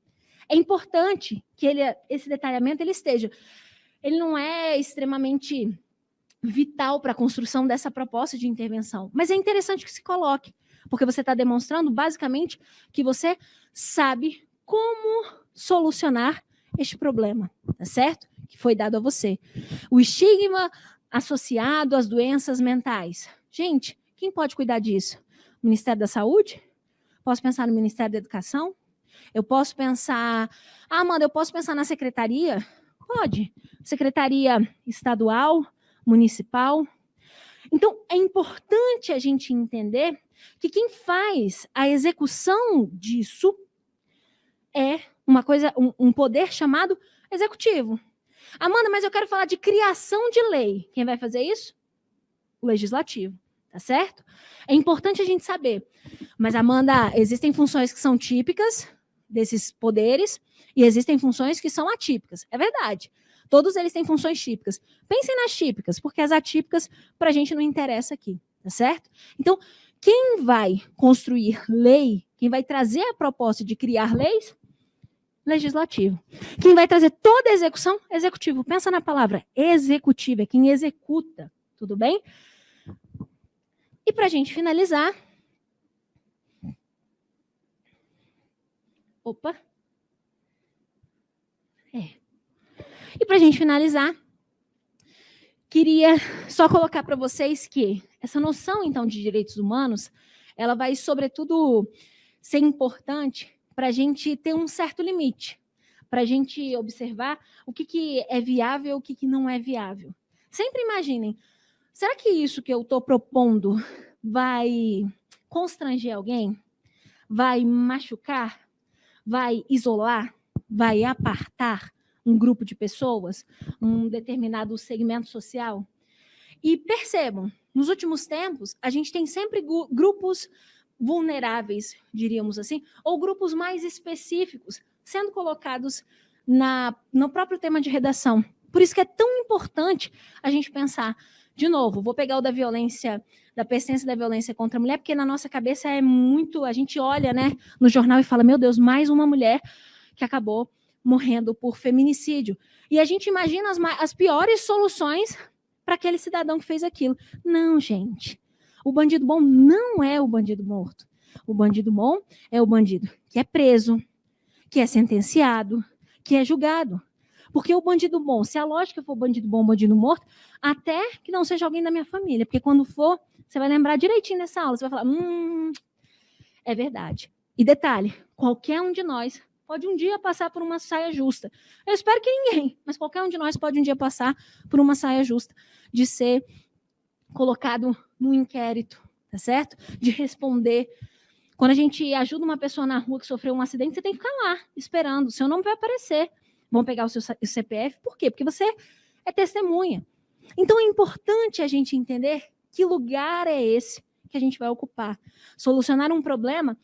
S12: É importante que esse detalhamento esteja. Ele não é extremamente vital para a construção dessa proposta de intervenção, mas é interessante que se coloque, porque você está demonstrando, basicamente, que você sabe como solucionar este problema, tá certo? Que foi dado a você. O estigma associado às doenças mentais. Gente, quem pode cuidar disso? O Ministério da Saúde? Posso pensar no Ministério da Educação? Eu posso pensar... Amanda, eu posso pensar na secretaria? Pode. Secretaria estadual, municipal. Então, é importante a gente entender que quem faz a execução disso é uma coisa, um poder chamado executivo. Amanda, mas eu quero falar de criação de lei. Quem vai fazer isso? O legislativo, tá certo? É importante a gente saber. Mas, Amanda, existem funções que são típicas desses poderes e existem funções que são atípicas. É verdade. Todos eles têm funções típicas. Pensem nas típicas, porque as atípicas para a gente não interessa aqui, tá certo? Então, quem vai construir lei, quem vai trazer a proposta de criar leis? Legislativo. Quem vai trazer toda a execução? Executivo. Pensa na palavra executivo, é quem executa, tudo bem? E para a gente finalizar... Opa! E para a gente finalizar, queria só colocar para vocês que essa noção, então, de direitos humanos, ela vai, sobretudo, ser importante para a gente ter um certo limite, para a gente observar o que é viável e o que não é viável. Sempre imaginem, será que isso que eu estou propondo vai constranger alguém? Vai machucar? Vai isolar? Vai apartar um grupo de pessoas, um determinado segmento social? E percebam, nos últimos tempos, a gente tem sempre grupos vulneráveis, diríamos assim, ou grupos mais específicos, sendo colocados no próprio tema de redação. Por isso que é tão importante a gente pensar, de novo, vou pegar o da violência, da persistência da violência contra a mulher, porque na nossa cabeça é muito, a gente olha, né, no jornal e fala, meu Deus, mais uma mulher que acabou morrendo por feminicídio. E a gente imagina as piores soluções para aquele cidadão que fez aquilo. Não, gente. O bandido bom não é o bandido morto. O bandido bom é o bandido que é preso, que é sentenciado, que é julgado. Porque o bandido bom, se a lógica for bandido bom, bandido morto, até que não seja alguém da minha família. Porque quando for, você vai lembrar direitinho dessa aula. Você vai falar, é verdade. E detalhe, qualquer um de nós pode um dia passar por uma saia justa. Eu espero que ninguém, mas qualquer um de nós pode um dia passar por uma saia justa, de ser colocado no inquérito, tá certo? De responder. Quando a gente ajuda uma pessoa na rua que sofreu um acidente, você tem que ficar lá, esperando. O seu nome vai aparecer. Vão pegar o seu CPF. Por quê? Porque você é testemunha. Então, é importante a gente entender que lugar é esse que a gente vai ocupar. Solucionar um problema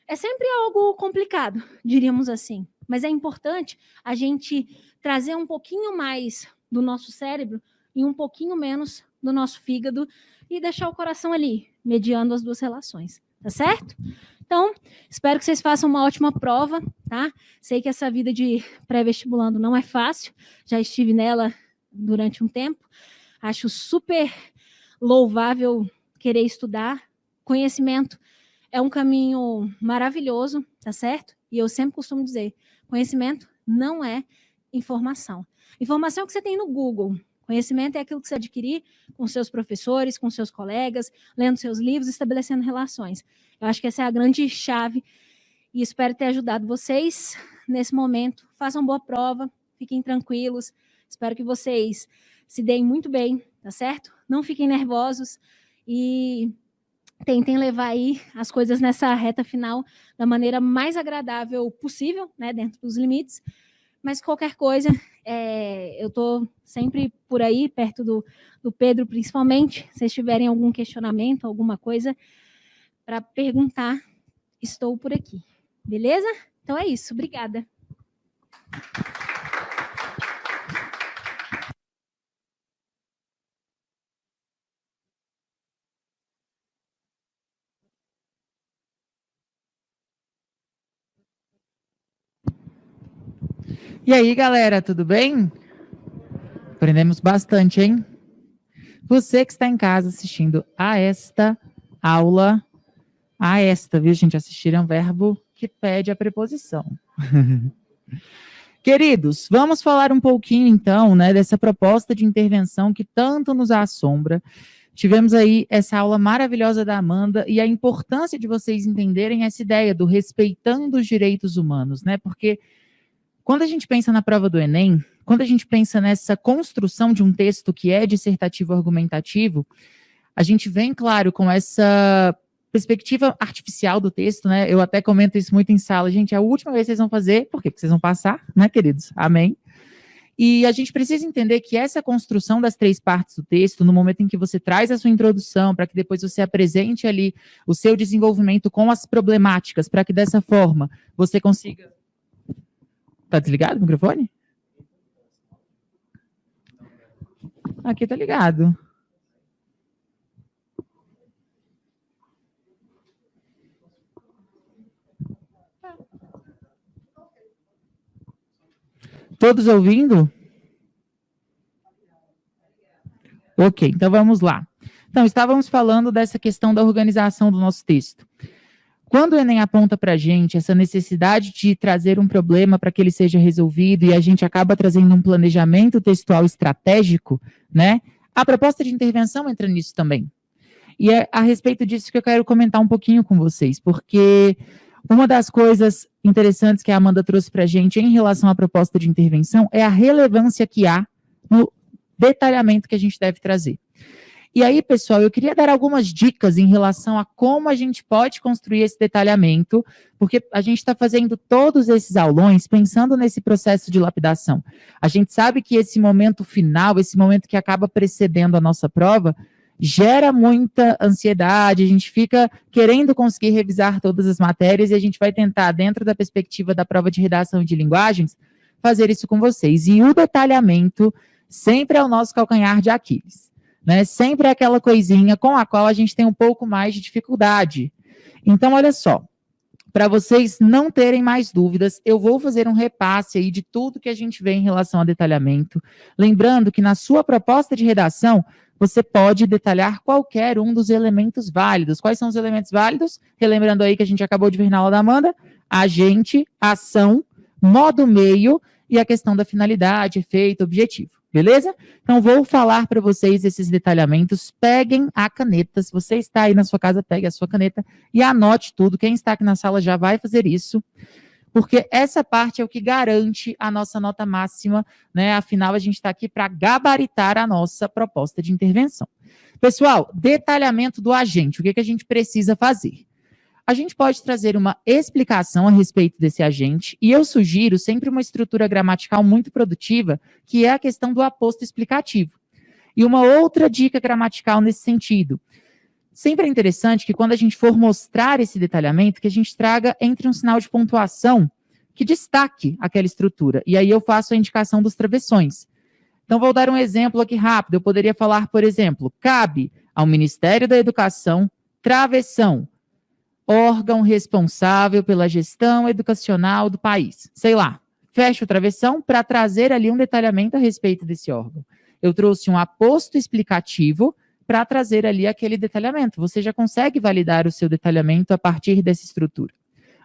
S12: é sempre algo complicado, diríamos assim. Mas é importante a gente trazer um pouquinho mais do nosso cérebro e um pouquinho menos do nosso fígado e deixar o coração ali, mediando as duas relações. Tá certo? Então, espero que vocês façam uma ótima prova, tá? Sei que essa vida de pré-vestibulando não é fácil, já estive nela durante um tempo. Acho super louvável querer estudar. Conhecimento é um caminho maravilhoso, tá certo? E eu sempre costumo dizer, conhecimento não é informação. Informação é o que você tem no Google. Conhecimento é aquilo que você adquirir com seus professores, com seus colegas, lendo seus livros, estabelecendo relações. Eu acho que essa é a grande chave e espero ter ajudado vocês nesse momento. Façam boa prova, fiquem tranquilos. Espero que vocês se deem muito bem, tá certo? Não fiquem nervosos e tentem levar aí as coisas nessa reta final da maneira mais agradável possível, né, dentro dos limites. Mas qualquer coisa, eu estou sempre por aí, perto do Pedro, principalmente. Se vocês tiverem algum questionamento, alguma coisa para perguntar, estou por aqui. Beleza? Então é isso. Obrigada.
S13: E aí, galera, tudo bem? Aprendemos bastante, hein? Você que está em casa assistindo a esta aula, viu, gente? Assistir é um verbo que pede a preposição. Queridos, vamos falar um pouquinho, então, né, dessa proposta de intervenção que tanto nos assombra. Tivemos aí essa aula maravilhosa da Amanda e a importância de vocês entenderem essa ideia do respeitando os direitos humanos, né? Porque quando a gente pensa na prova do Enem, quando a gente pensa nessa construção de um texto que é dissertativo argumentativo, a gente vem, claro, com essa perspectiva artificial do texto, né? Eu até comento isso muito em sala. Gente, é a última vez que vocês vão fazer, por quê? Porque vocês vão passar, né, queridos? Amém? E a gente precisa entender que essa construção das 3 partes do texto, no momento em que você traz a sua introdução, para que depois você apresente ali o seu desenvolvimento com as problemáticas, para que dessa forma você consiga... Tá desligado o microfone? Aqui tá ligado. Todos ouvindo? Ok, então vamos lá. Então, estávamos falando dessa questão da organização do nosso texto. Quando o Enem aponta para a gente essa necessidade de trazer um problema para que ele seja resolvido e a gente acaba trazendo um planejamento textual estratégico, né? A proposta de intervenção entra nisso também. E é a respeito disso que eu quero comentar um pouquinho com vocês, porque uma das coisas interessantes que a Amanda trouxe para a gente em relação à proposta de intervenção é a relevância que há no detalhamento que a gente deve trazer. E aí, pessoal, eu queria dar algumas dicas em relação a como a gente pode construir esse detalhamento, porque a gente está fazendo todos esses aulões pensando nesse processo de lapidação. A gente sabe que esse momento final, esse momento que acaba precedendo a nossa prova, gera muita ansiedade, a gente fica querendo conseguir revisar todas as matérias e a gente vai tentar, dentro da perspectiva da prova de redação e de linguagens, fazer isso com vocês. E o detalhamento sempre é o nosso calcanhar de Aquiles. Né, sempre é aquela coisinha com a qual a gente tem um pouco mais de dificuldade. Então, olha só, para vocês não terem mais dúvidas, eu vou fazer um repasse aí de tudo que a gente vê em relação a detalhamento, lembrando que na sua proposta de redação, você pode detalhar qualquer um dos elementos válidos. Quais são os elementos válidos? Relembrando aí que a gente acabou de ver na aula da Amanda, agente, ação, modo meio e a questão da finalidade, efeito, objetivo. Beleza? Então, vou falar para vocês esses detalhamentos. Peguem a caneta. Se você está aí na sua casa, pegue a sua caneta e anote tudo. Quem está aqui na sala já vai fazer isso, porque essa parte é o que garante a nossa nota máxima, né? Afinal, a gente está aqui para gabaritar a nossa proposta de intervenção. Pessoal, detalhamento do agente. O que a gente precisa fazer? A gente pode trazer uma explicação a respeito desse agente, e eu sugiro sempre uma estrutura gramatical muito produtiva, que é a questão do aposto explicativo. E uma outra dica gramatical nesse sentido. Sempre é interessante que quando a gente for mostrar esse detalhamento, que a gente traga entre um sinal de pontuação que destaque aquela estrutura. E aí eu faço a indicação dos travessões. Então, vou dar um exemplo aqui rápido. Eu poderia falar, por exemplo, cabe ao Ministério da Educação, travessão, órgão responsável pela gestão educacional do país. Sei lá, fecha o travessão para trazer ali um detalhamento a respeito desse órgão. Eu trouxe um aposto explicativo para trazer ali aquele detalhamento. Você já consegue validar o seu detalhamento a partir dessa estrutura.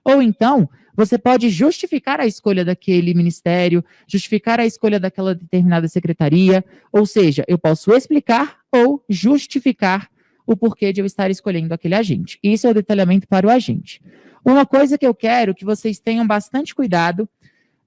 S13: Ou então, você pode justificar a escolha daquele ministério, justificar a escolha daquela determinada secretaria, ou seja, eu posso explicar ou justificar o porquê de eu estar escolhendo aquele agente. Isso é o detalhamento para o agente. Uma coisa que eu quero que vocês tenham bastante cuidado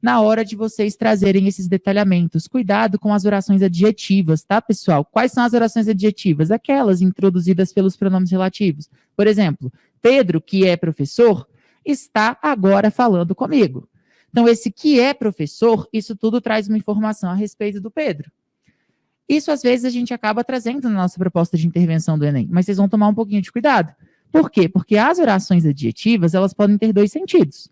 S13: na hora de vocês trazerem esses detalhamentos. Cuidado com as orações adjetivas, tá, pessoal? Quais são as orações adjetivas? Aquelas introduzidas pelos pronomes relativos. Por exemplo, Pedro, que é professor, está agora falando comigo. Então, esse que é professor, isso tudo traz uma informação a respeito do Pedro. Isso, às vezes, a gente acaba trazendo na nossa proposta de intervenção do Enem, mas vocês vão tomar um pouquinho de cuidado. Por quê? Porque as orações adjetivas, elas podem ter dois sentidos.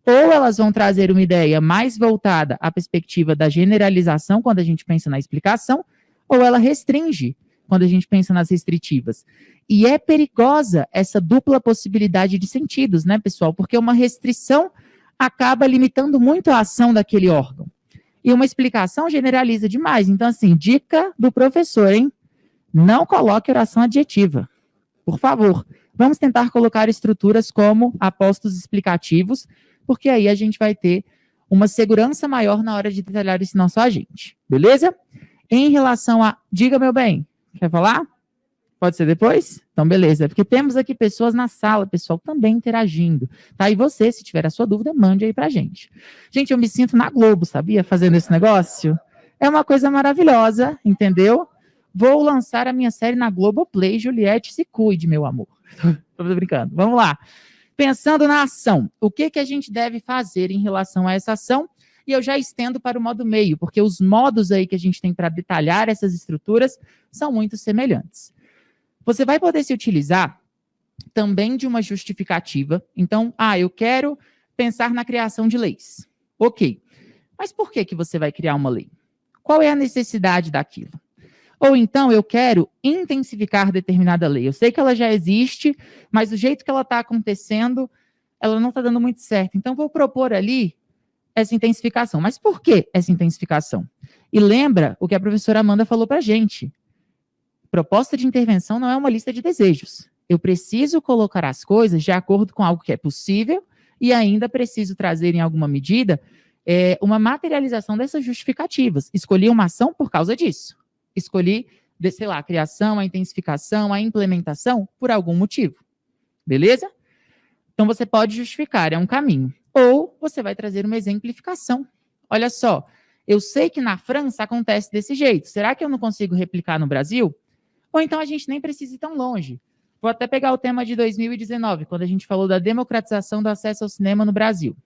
S13: Ou elas vão trazer uma ideia mais voltada à perspectiva da generalização, quando a gente pensa na explicação, ou ela restringe, quando a gente pensa nas restritivas. E é perigosa essa dupla possibilidade de sentidos, né, pessoal? Porque uma restrição acaba limitando muito a ação daquele órgão. E uma explicação generaliza demais. Então, assim, dica do professor, hein? Não coloque oração adjetiva. Por favor, vamos tentar colocar estruturas como apostos explicativos, porque aí a gente vai ter uma segurança maior na hora de detalhar esse nosso agente. Beleza? Em relação a... Diga, meu bem. Quer falar? Pode ser depois? Então, beleza. Porque temos aqui pessoas na sala, pessoal, também interagindo. Tá? E você, se tiver a sua dúvida, mande aí pra gente. Gente, eu me sinto na Globo, sabia? Fazendo esse negócio. É uma coisa maravilhosa, entendeu? Vou lançar a minha série na Globoplay. Juliette, se cuide, meu amor. Tô brincando. Vamos lá. Pensando na ação, o que a gente deve fazer em relação a essa ação? E eu já estendo para o modo meio, porque os modos aí que a gente tem para detalhar essas estruturas são muito semelhantes. Você vai poder se utilizar também de uma justificativa. Então, eu quero pensar na criação de leis. Ok, mas por que você vai criar uma lei? Qual é a necessidade daquilo? Ou então, eu quero intensificar determinada lei. Eu sei que ela já existe, mas do jeito que ela está acontecendo, ela não está dando muito certo. Então, vou propor ali essa intensificação. Mas por que essa intensificação? E lembra o que a professora Amanda falou para a gente. Proposta de intervenção não é uma lista de desejos. Eu preciso colocar as coisas de acordo com algo que é possível e ainda preciso trazer, em alguma medida, uma materialização dessas justificativas. Escolhi uma ação por causa disso. Escolhi, sei lá, a criação, a intensificação, a implementação por algum motivo. Beleza? Então, você pode justificar, é um caminho. Ou você vai trazer uma exemplificação. Olha só, eu sei que na França acontece desse jeito. Será que eu não consigo replicar no Brasil? Ou então a gente nem precisa ir tão longe. Vou até pegar o tema de 2019, quando a gente falou da democratização do acesso ao cinema no Brasil.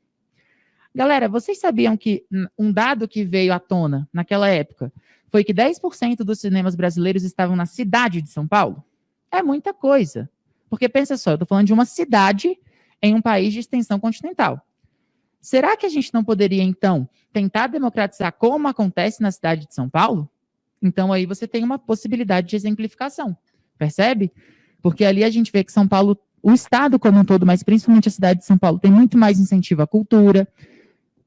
S13: Galera, vocês sabiam que um dado que veio à tona naquela época foi que 10% dos cinemas brasileiros estavam na cidade de São Paulo? É muita coisa. Porque pensa só, eu estou falando de uma cidade em um país de extensão continental. Será que a gente não poderia, então, tentar democratizar como acontece na cidade de São Paulo? Então, aí você tem uma possibilidade de exemplificação, percebe? Porque ali a gente vê que São Paulo, o estado como um todo, mas principalmente a cidade de São Paulo, tem muito mais incentivo à cultura.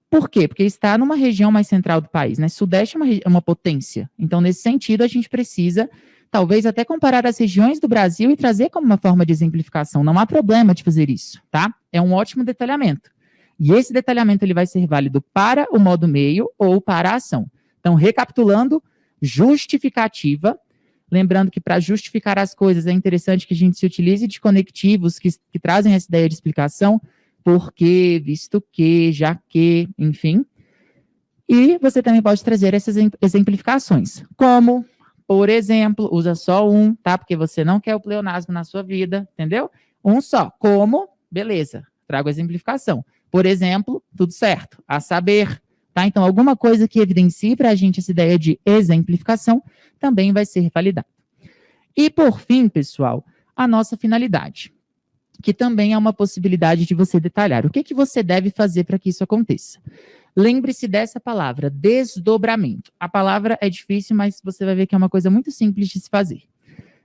S13: Por quê? Porque está numa região mais central do país, né? Sudeste é uma potência. Então, nesse sentido, a gente precisa, talvez, até comparar as regiões do Brasil e trazer como uma forma de exemplificação. Não há problema de fazer isso, tá? É um ótimo detalhamento. E esse detalhamento ele vai ser válido para o modo meio ou para a ação. Então, recapitulando, justificativa, lembrando que para justificar as coisas é interessante que a gente se utilize de conectivos que trazem essa ideia de explicação, porque, visto que, já que, enfim. E você também pode trazer essas exemplificações, como, por exemplo, usa só um, tá? Porque você não quer o pleonasmo na sua vida, entendeu? Um só. Como, beleza, trago a exemplificação. Por exemplo, tudo certo, a saber, tá? Então, alguma coisa que evidencie para a gente essa ideia de exemplificação também vai ser validada. E, por fim, pessoal, a nossa finalidade, que também é uma possibilidade de você detalhar. O que você deve fazer para que isso aconteça? Lembre-se dessa palavra, desdobramento. A palavra é difícil, mas você vai ver que é uma coisa muito simples de se fazer.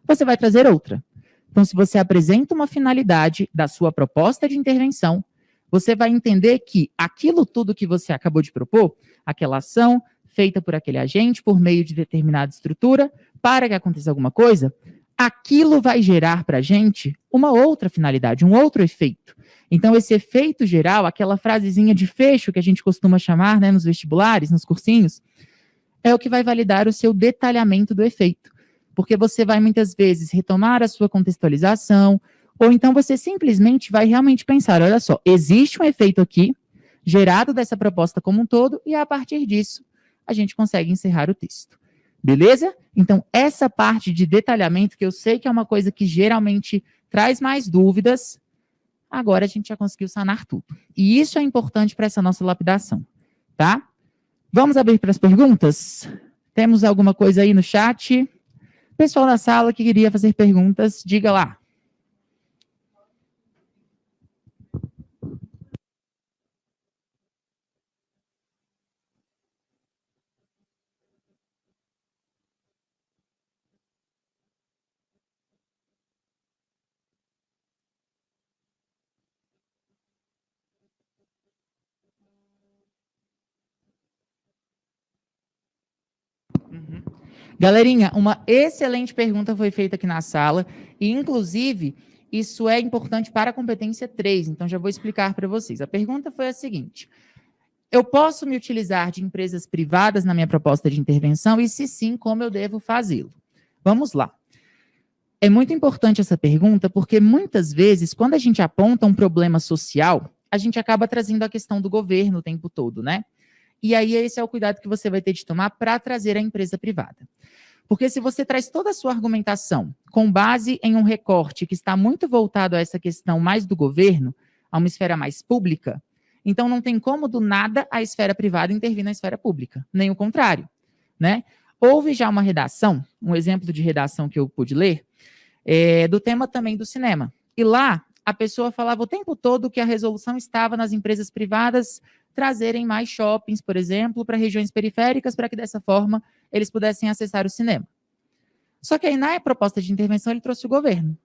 S13: Você vai trazer outra. Então, se você apresenta uma finalidade da sua proposta de intervenção, você vai entender que aquilo tudo que você acabou de propor, aquela ação, feita por aquele agente por meio de determinada estrutura para que aconteça alguma coisa, aquilo vai gerar para a gente uma outra finalidade, um outro efeito. Então, esse efeito geral, aquela frasezinha de fecho que a gente costuma chamar, né, nos vestibulares, nos cursinhos, é o que vai validar o seu detalhamento do efeito. Porque você vai, muitas vezes, retomar a sua contextualização, ou então você simplesmente vai realmente pensar, olha só, existe um efeito aqui, gerado dessa proposta como um todo, e a partir disso, a gente consegue encerrar o texto. Beleza? Então, essa parte de detalhamento, que eu sei que é uma coisa que geralmente traz mais dúvidas, agora a gente já conseguiu sanar tudo. E isso é importante para essa nossa lapidação, tá? Vamos abrir para as perguntas? Temos alguma coisa aí no chat? Pessoal da sala que queria fazer perguntas, diga lá. Galerinha, uma excelente pergunta foi feita aqui na sala, e inclusive isso é importante para a competência 3, então já vou explicar para vocês. A pergunta foi a seguinte: eu posso me utilizar de empresas privadas na minha proposta de intervenção, e se sim, como eu devo fazê-lo? Vamos lá. É muito importante essa pergunta, porque muitas vezes, quando a gente aponta um problema social, a gente acaba trazendo a questão do governo o tempo todo, né? E aí esse é o cuidado que você vai ter de tomar para trazer a empresa privada. Porque se você traz toda a sua argumentação com base em um recorte que está muito voltado a essa questão mais do governo, a uma esfera mais pública, então não tem como do nada a esfera privada intervir na esfera pública, nem o contrário, né? Houve já uma redação, um exemplo de redação que eu pude ler, do tema também do cinema. E lá a pessoa falava o tempo todo que a resolução estava nas empresas privadas trazerem mais shoppings, por exemplo, para regiões periféricas, para que dessa forma eles pudessem acessar o cinema. Só que aí na proposta de intervenção ele trouxe o governo.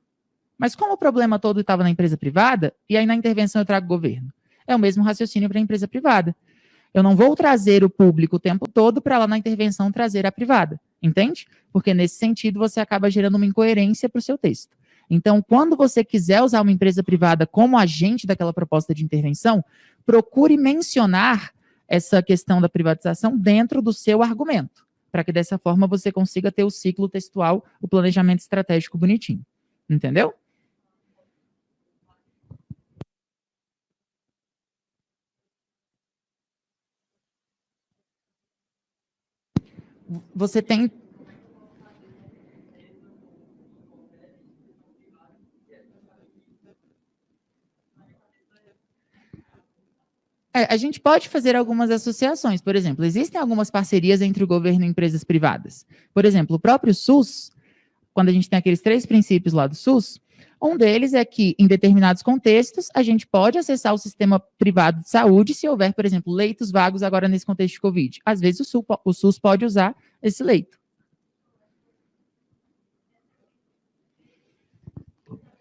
S13: Mas como o problema todo estava na empresa privada, e aí na intervenção eu trago o governo? É o mesmo raciocínio para a empresa privada. Eu não vou trazer o público o tempo todo para lá na intervenção trazer a privada, entende? Porque nesse sentido você acaba gerando uma incoerência para o seu texto. Então, quando você quiser usar uma empresa privada como agente daquela proposta de intervenção, procure mencionar essa questão da privatização dentro do seu argumento, para que dessa forma você consiga ter o ciclo textual, o planejamento estratégico bonitinho. Entendeu? Você tem... a gente pode fazer algumas associações. Por exemplo, existem algumas parcerias entre o governo e empresas privadas. Por exemplo, o próprio SUS, quando a gente tem aqueles 3 princípios lá do SUS, um deles é que, em determinados contextos, a gente pode acessar o sistema privado de saúde se houver, por exemplo, leitos vagos agora nesse contexto de Covid. Às vezes o SUS pode usar esse leito.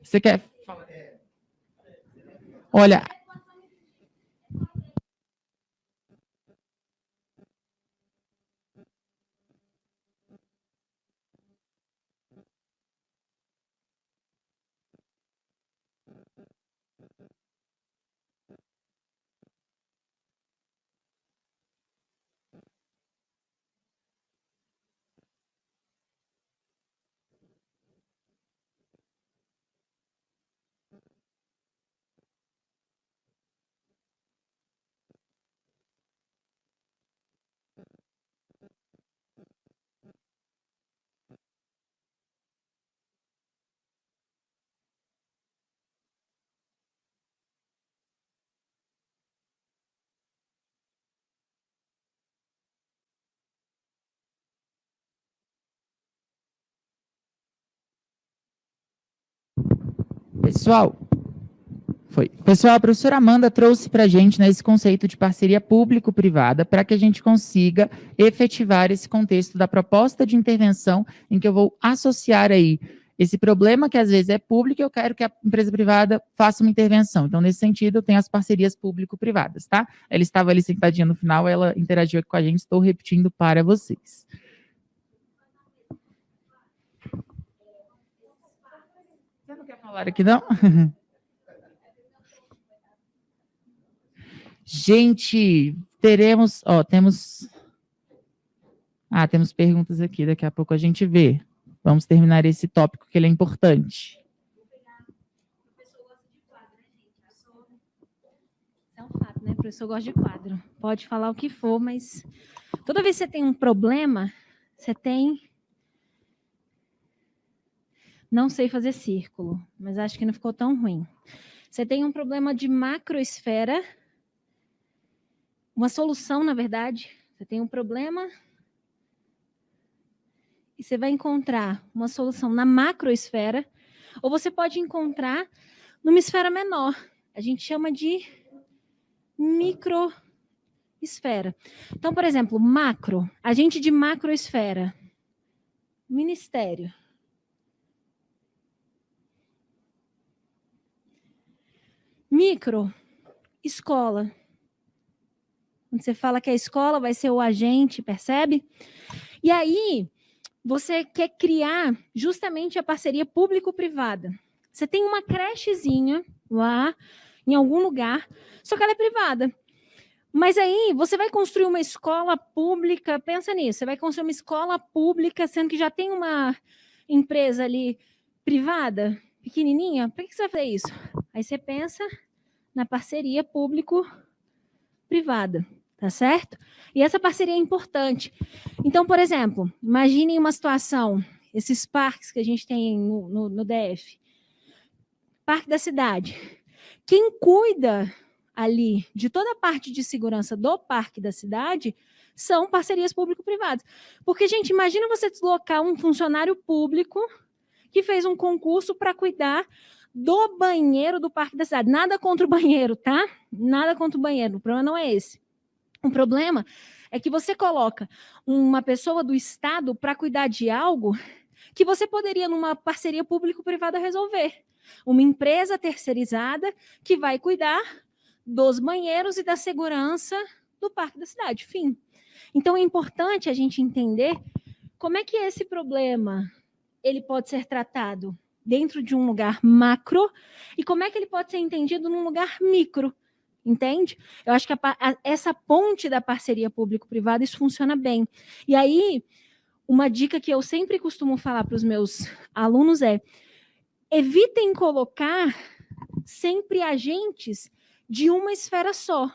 S13: Você quer... Olha... Pessoal, a professora Amanda trouxe para a gente, né, esse conceito de parceria público-privada para que a gente consiga efetivar esse contexto da proposta de intervenção em que eu vou associar aí esse problema que às vezes é público, eu quero que a empresa privada faça uma intervenção. Então, nesse sentido, eu tenho as parcerias público-privadas, tá? Ela estava ali sentadinha no final, ela interagiu aqui com a gente, estou repetindo para vocês. Você não quer falar aqui, não? Gente, temos perguntas aqui, daqui a pouco a gente vê. Vamos terminar esse tópico, que ele é importante.
S12: É um fato, né? O professor gosta de quadro. Pode falar o que for, mas toda vez que você tem um problema, você tem... Não sei fazer círculo, mas acho que não ficou tão ruim. Você tem um problema de macroesfera, uma solução, na verdade. Você tem um problema e você vai encontrar uma solução na macroesfera, ou você pode encontrar numa esfera menor. A gente chama de microesfera. Então, por exemplo, macro, agente de macroesfera, ministério. Micro, escola. Quando você fala que a escola vai ser o agente, percebe? E aí, você quer criar justamente a parceria público-privada. Você tem uma crechezinha lá, em algum lugar, só que ela é privada. Mas aí, você vai construir uma escola pública, pensa nisso, você vai construir uma escola pública, sendo que já tem uma empresa ali privada, pequenininha, por que você vai fazer isso? Aí você pensa na parceria público-privada, tá certo? E essa parceria é importante. Então, por exemplo, imagine uma situação, esses parques que a gente tem no DF, Parque da Cidade. Quem cuida ali de toda a parte de segurança do Parque da Cidade são parcerias público-privadas. Porque, gente, imagina você deslocar um funcionário público que fez um concurso para cuidar do banheiro do Parque da Cidade. Nada contra o banheiro, tá? Nada contra o banheiro. O problema não é esse. O problema é que você coloca uma pessoa do Estado para cuidar de algo que você poderia, numa parceria público-privada, resolver. Uma empresa terceirizada que vai cuidar dos banheiros e da segurança do Parque da Cidade. Fim. Então, é importante a gente entender como é que esse problema ele pode ser tratado dentro de um lugar macro e como é que ele pode ser entendido num lugar micro. Entende? Eu acho que essa ponte da parceria público-privada, isso funciona bem. E aí, uma dica que eu sempre costumo falar para os meus alunos é: evitem colocar sempre agentes de uma esfera só.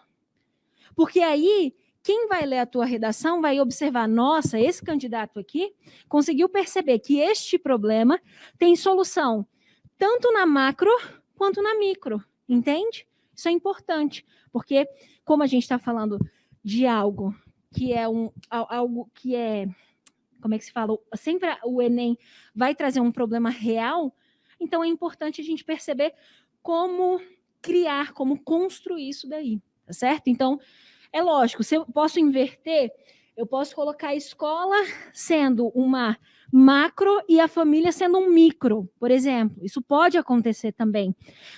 S12: Porque aí, quem vai ler a tua redação vai observar, nossa, esse candidato aqui conseguiu perceber que este problema tem solução tanto na macro quanto na micro. Entende? Isso é importante, porque como a gente está falando de algo que é algo que é, como é que se fala? Sempre o Enem vai trazer um problema real, então é importante a gente perceber como criar, como construir isso daí, tá certo? Então, é lógico, se eu posso inverter, eu posso colocar a escola sendo uma macro e a família sendo um micro, por exemplo. Isso pode acontecer também.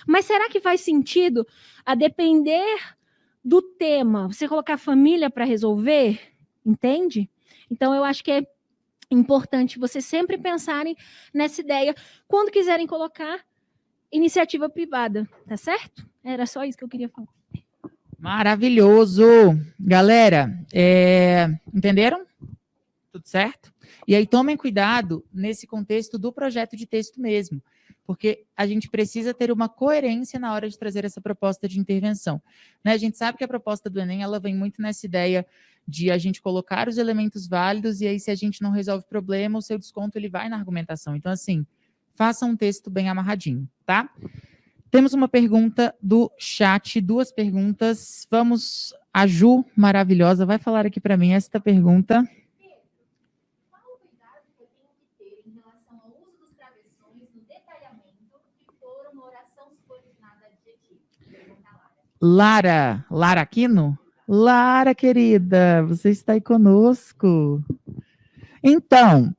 S12: Mas será que faz sentido, a depender do tema, você colocar a família para resolver? Entende? Então, eu acho que é importante vocês sempre pensarem nessa ideia quando quiserem colocar iniciativa privada, tá certo? Era só isso que eu queria falar.
S13: Maravilhoso! Galera, entenderam? Tudo certo? E aí tomem cuidado nesse contexto do projeto de texto mesmo, porque a gente precisa ter uma coerência na hora de trazer essa proposta de intervenção. Né? A gente sabe que a proposta do Enem ela vem muito nessa ideia de a gente colocar os elementos válidos e aí se a gente não resolve o problema, o seu desconto ele vai na argumentação. Então, assim, faça um texto bem amarradinho, tá? Temos uma pergunta do chat, 2 perguntas. Vamos, a Ju, maravilhosa, vai falar aqui para mim esta pergunta.
S2: Qual o cuidado que eu tenho que ter em relação ao uso dos travessões no detalhamento que for uma oração subordinada adjetiva? Pergunta Lara.
S13: Lara Aquino? Lara, querida, você está aí conosco. Então,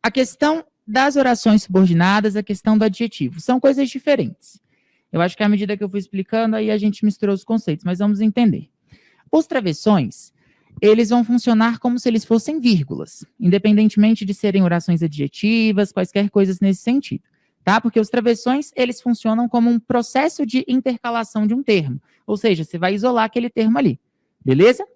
S13: a questão das orações subordinadas, a questão do adjetivo. São coisas diferentes. Eu acho que à medida que eu fui explicando, aí a gente misturou os conceitos, mas vamos entender. Os travessões, eles vão funcionar como se eles fossem vírgulas, independentemente de serem orações adjetivas, quaisquer coisas nesse sentido, tá? Porque os travessões, eles funcionam como um processo de intercalação de um termo, ou seja, você vai isolar aquele termo ali, beleza?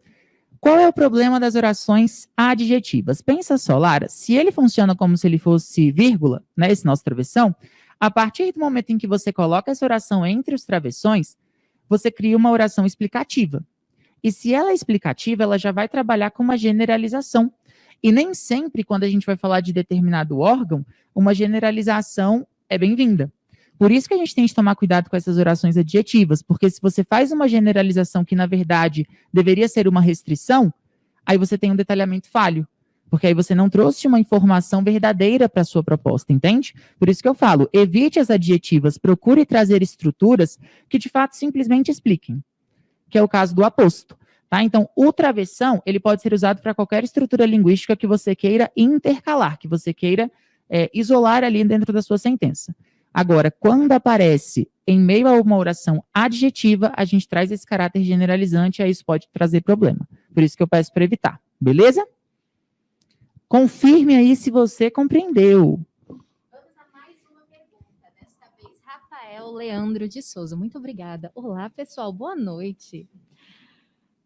S13: Qual é o problema das orações adjetivas? Pensa só, Lara, se ele funciona como se ele fosse vírgula, né, esse nosso travessão, a partir do momento em que você coloca essa oração entre os travessões, você cria uma oração explicativa. E se ela é explicativa, ela já vai trabalhar com uma generalização. E nem sempre, quando a gente vai falar de determinado órgão, uma generalização é bem-vinda. Por isso que a gente tem que tomar cuidado com essas orações adjetivas, porque se você faz uma generalização que, na verdade, deveria ser uma restrição, aí você tem um detalhamento falho. Porque aí você não trouxe uma informação verdadeira para a sua proposta, entende? Por isso que eu falo, evite as adjetivas, procure trazer estruturas que, de fato, simplesmente expliquem. Que é o caso do aposto, tá? Então, o travessão, ele pode ser usado para qualquer estrutura linguística que você queira intercalar, que você queira isolar ali dentro da sua sentença. Agora, quando aparece em meio a uma oração adjetiva, a gente traz esse caráter generalizante, aí isso pode trazer problema. Por isso que eu peço para evitar, beleza? Confirme aí se você compreendeu.
S14: Vamos a mais uma pergunta, desta vez Rafael Leandro de Souza. Muito obrigada. Olá, pessoal, boa noite.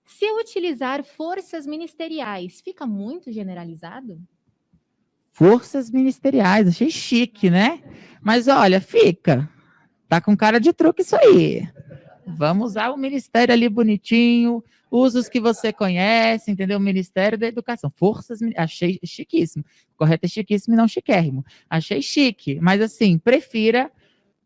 S14: Se eu utilizar forças ministeriais, fica muito generalizado?
S13: Forças ministeriais, achei chique, né? Mas olha, fica. Tá com cara de truque isso aí. Vamos usar o ministério ali bonitinho, usa os que você conhece, entendeu? O Ministério da Educação. Forças, achei chiquíssimo. Correto é chiquíssimo e não chiquérrimo. Achei chique, mas assim, prefira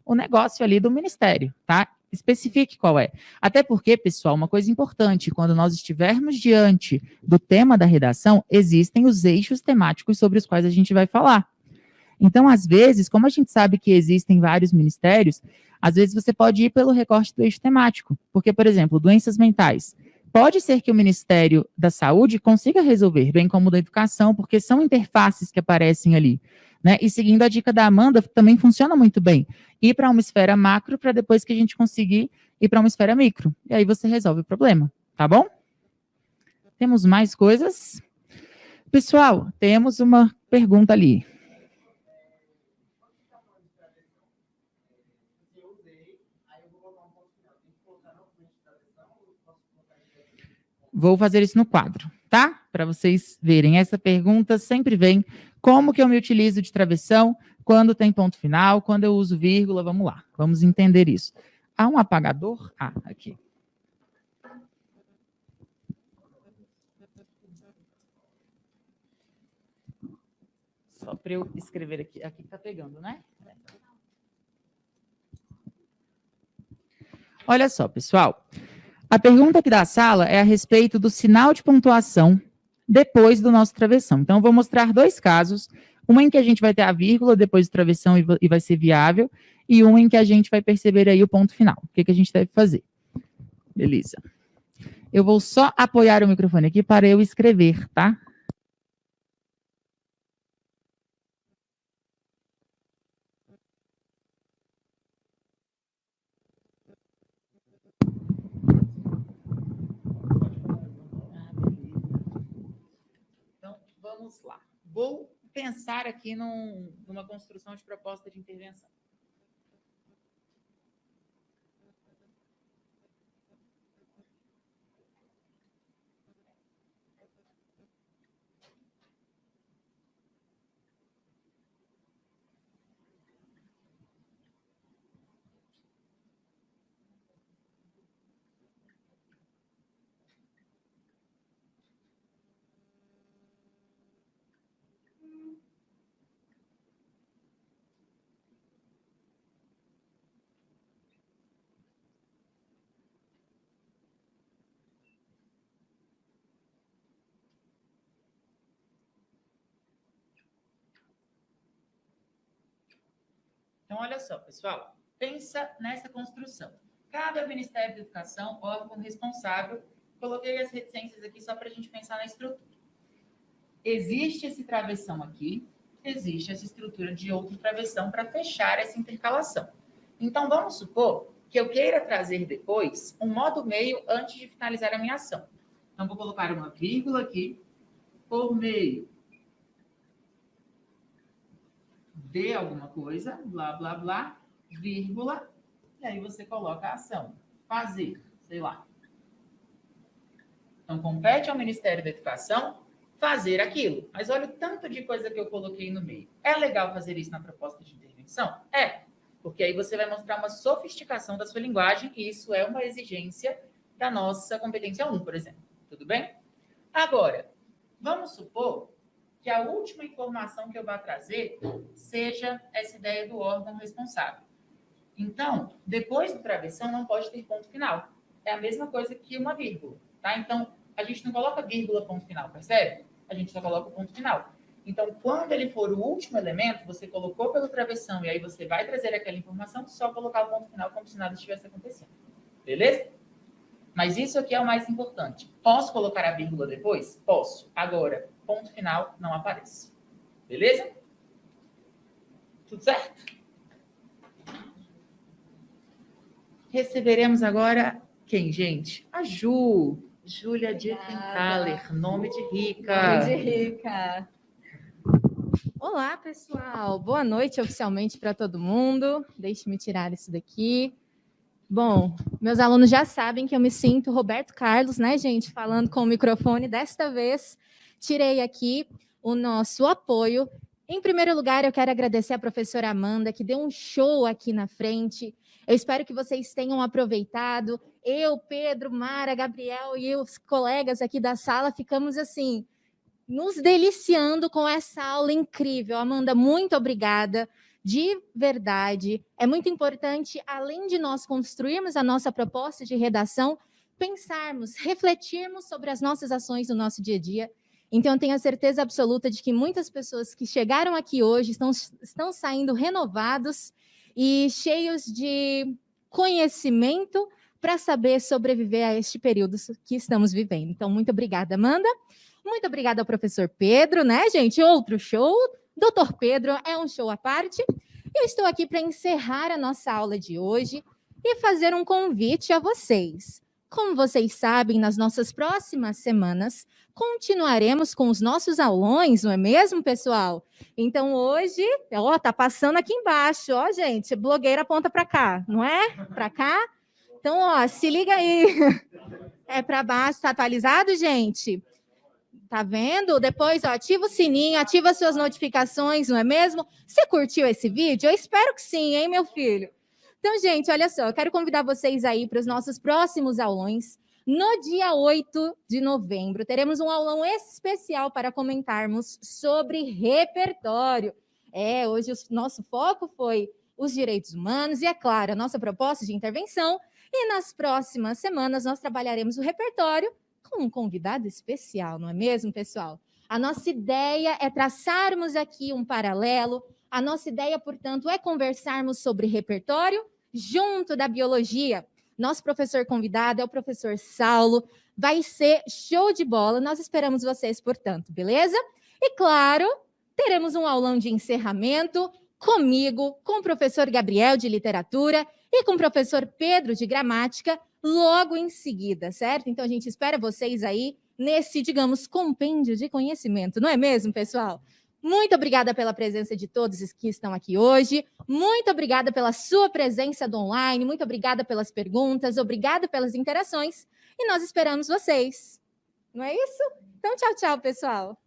S13: o negócio ali do ministério, tá? Especifique qual é. Até porque, pessoal, uma coisa importante, quando nós estivermos diante do tema da redação, existem os eixos temáticos sobre os quais a gente vai falar. Então, às vezes, como a gente sabe que existem vários ministérios, às vezes você pode ir pelo recorte do eixo temático. Porque, por exemplo, doenças mentais. Pode ser que o Ministério da Saúde consiga resolver, bem como da Educação, porque são interfaces que aparecem ali. Né? E seguindo a dica da Amanda, também funciona muito bem. Ir para uma esfera macro para depois que a gente conseguir ir para uma esfera micro. E aí você resolve o problema, tá bom? Temos mais coisas? Pessoal, temos uma pergunta ali. Vou fazer isso no quadro, tá? Para vocês verem. Essa pergunta sempre vem. Como que eu me utilizo de travessão? Quando tem ponto final? Quando eu uso vírgula? Vamos lá. Vamos entender isso. Há um apagador? Ah, aqui. Só para eu escrever aqui. Aqui tá pegando, né? Olha só, pessoal. A pergunta aqui da sala é a respeito do sinal de pontuação depois do nosso travessão. Então, eu vou mostrar dois casos. Uma em que a gente vai ter a vírgula depois do travessão e vai ser viável, e uma em que a gente vai perceber aí o ponto final. O que a gente deve fazer? Beleza. Eu vou só apoiar o microfone aqui para eu escrever, tá? Então, vamos lá. Vou pensar aqui numa construção de proposta de intervenção. Então, olha só, pessoal, pensa nessa construção. Cabe ao Ministério da Educação, órgão responsável, coloquei as reticências aqui só para a gente pensar na estrutura. Existe esse travessão aqui,
S3: existe essa estrutura de outro travessão para fechar essa intercalação. Então, vamos supor que eu queira trazer depois um modo meio antes de finalizar a minha ação. Então, vou colocar uma vírgula aqui, por meio de alguma coisa, blá, blá, blá, vírgula, e aí você coloca a ação. Fazer, sei lá. Então, compete ao Ministério da Educação fazer aquilo. Mas olha o tanto de coisa que eu coloquei no meio. É legal fazer isso na proposta de intervenção? É, porque aí você vai mostrar uma sofisticação da sua linguagem, e isso é uma exigência da nossa competência 1, por exemplo. Tudo bem? Agora, vamos supor que a última informação que eu vá trazer seja essa ideia do órgão responsável. Então, depois do travessão não pode ter ponto final. É a mesma coisa que uma vírgula, tá? Então, a gente não coloca vírgula, ponto final, percebe? A gente só coloca o ponto final. Então, quando ele for o último elemento, você colocou pelo travessão e aí você vai trazer aquela informação, só colocar o ponto final como se nada estivesse acontecendo. Beleza? Mas isso aqui é o mais importante. Posso colocar a vírgula depois? Posso. Agora, ponto final não aparece. Beleza? Tudo certo? Receberemos agora quem, gente? A Ju. Júlia de Thaler, nome de rica.
S14: Nome de rica. Olá, pessoal. Boa noite oficialmente para todo mundo. Deixe-me tirar isso daqui. Bom, meus alunos já sabem que eu me sinto Roberto Carlos, né, gente? Falando com o microfone. Desta vez, tirei aqui o nosso apoio. Em primeiro lugar, eu quero agradecer a professora Amanda, que deu um show aqui na frente. Eu espero que vocês tenham aproveitado. Eu, Pedro, Mara, Gabriel e os colegas aqui da sala ficamos, assim, nos deliciando com essa aula incrível. Amanda, muito obrigada. De verdade, é muito importante, além de nós construirmos a nossa proposta de redação, pensarmos, refletirmos sobre as nossas ações no nosso dia a dia. Então, eu tenho a certeza absoluta de que muitas pessoas que chegaram aqui hoje estão saindo renovados e cheios de conhecimento para saber sobreviver a este período que estamos vivendo. Então, muito obrigada, Amanda. Muito obrigada ao professor Pedro, né, gente? Outro show. Doutor Pedro é um show à parte. Eu estou aqui para encerrar a nossa aula de hoje e fazer um convite a vocês. Como vocês sabem, nas nossas próximas semanas, continuaremos com os nossos aulões, não é mesmo, pessoal? Então, hoje, ó, tá passando aqui embaixo, ó, gente, blogueira aponta para cá, não é? Para cá? Então, ó, se liga aí. É para baixo, tá atualizado, gente? Tá vendo? Depois, ó, ativa o sininho, ativa as suas notificações, não é mesmo? Você curtiu esse vídeo? Eu espero que sim, hein, meu filho? Então, gente, olha só, eu quero convidar vocês aí para os nossos próximos aulões. No dia 8 de novembro, teremos um aulão especial para comentarmos sobre repertório. Hoje o nosso foco foi os direitos humanos e, é claro, a nossa proposta de intervenção. E nas próximas semanas nós trabalharemos o repertório com um convidado especial, não é mesmo, pessoal? A nossa ideia é traçarmos aqui um paralelo. A nossa ideia, portanto, é conversarmos sobre repertório junto da biologia. Nosso professor convidado é o professor Saulo. Vai ser show de bola. Nós esperamos vocês, portanto, beleza? E, claro, teremos um aulão de encerramento comigo, com o professor Gabriel, de literatura, e com o professor Pedro, de gramática, logo em seguida, certo? Então, a gente espera vocês aí nesse, digamos, compêndio de conhecimento, não é mesmo, pessoal? Muito obrigada pela presença de todos os que estão aqui hoje. Muito obrigada pela sua presença do online. Muito obrigada pelas perguntas. Obrigada pelas interações. E nós esperamos vocês. Não é isso? Então, tchau, tchau, pessoal.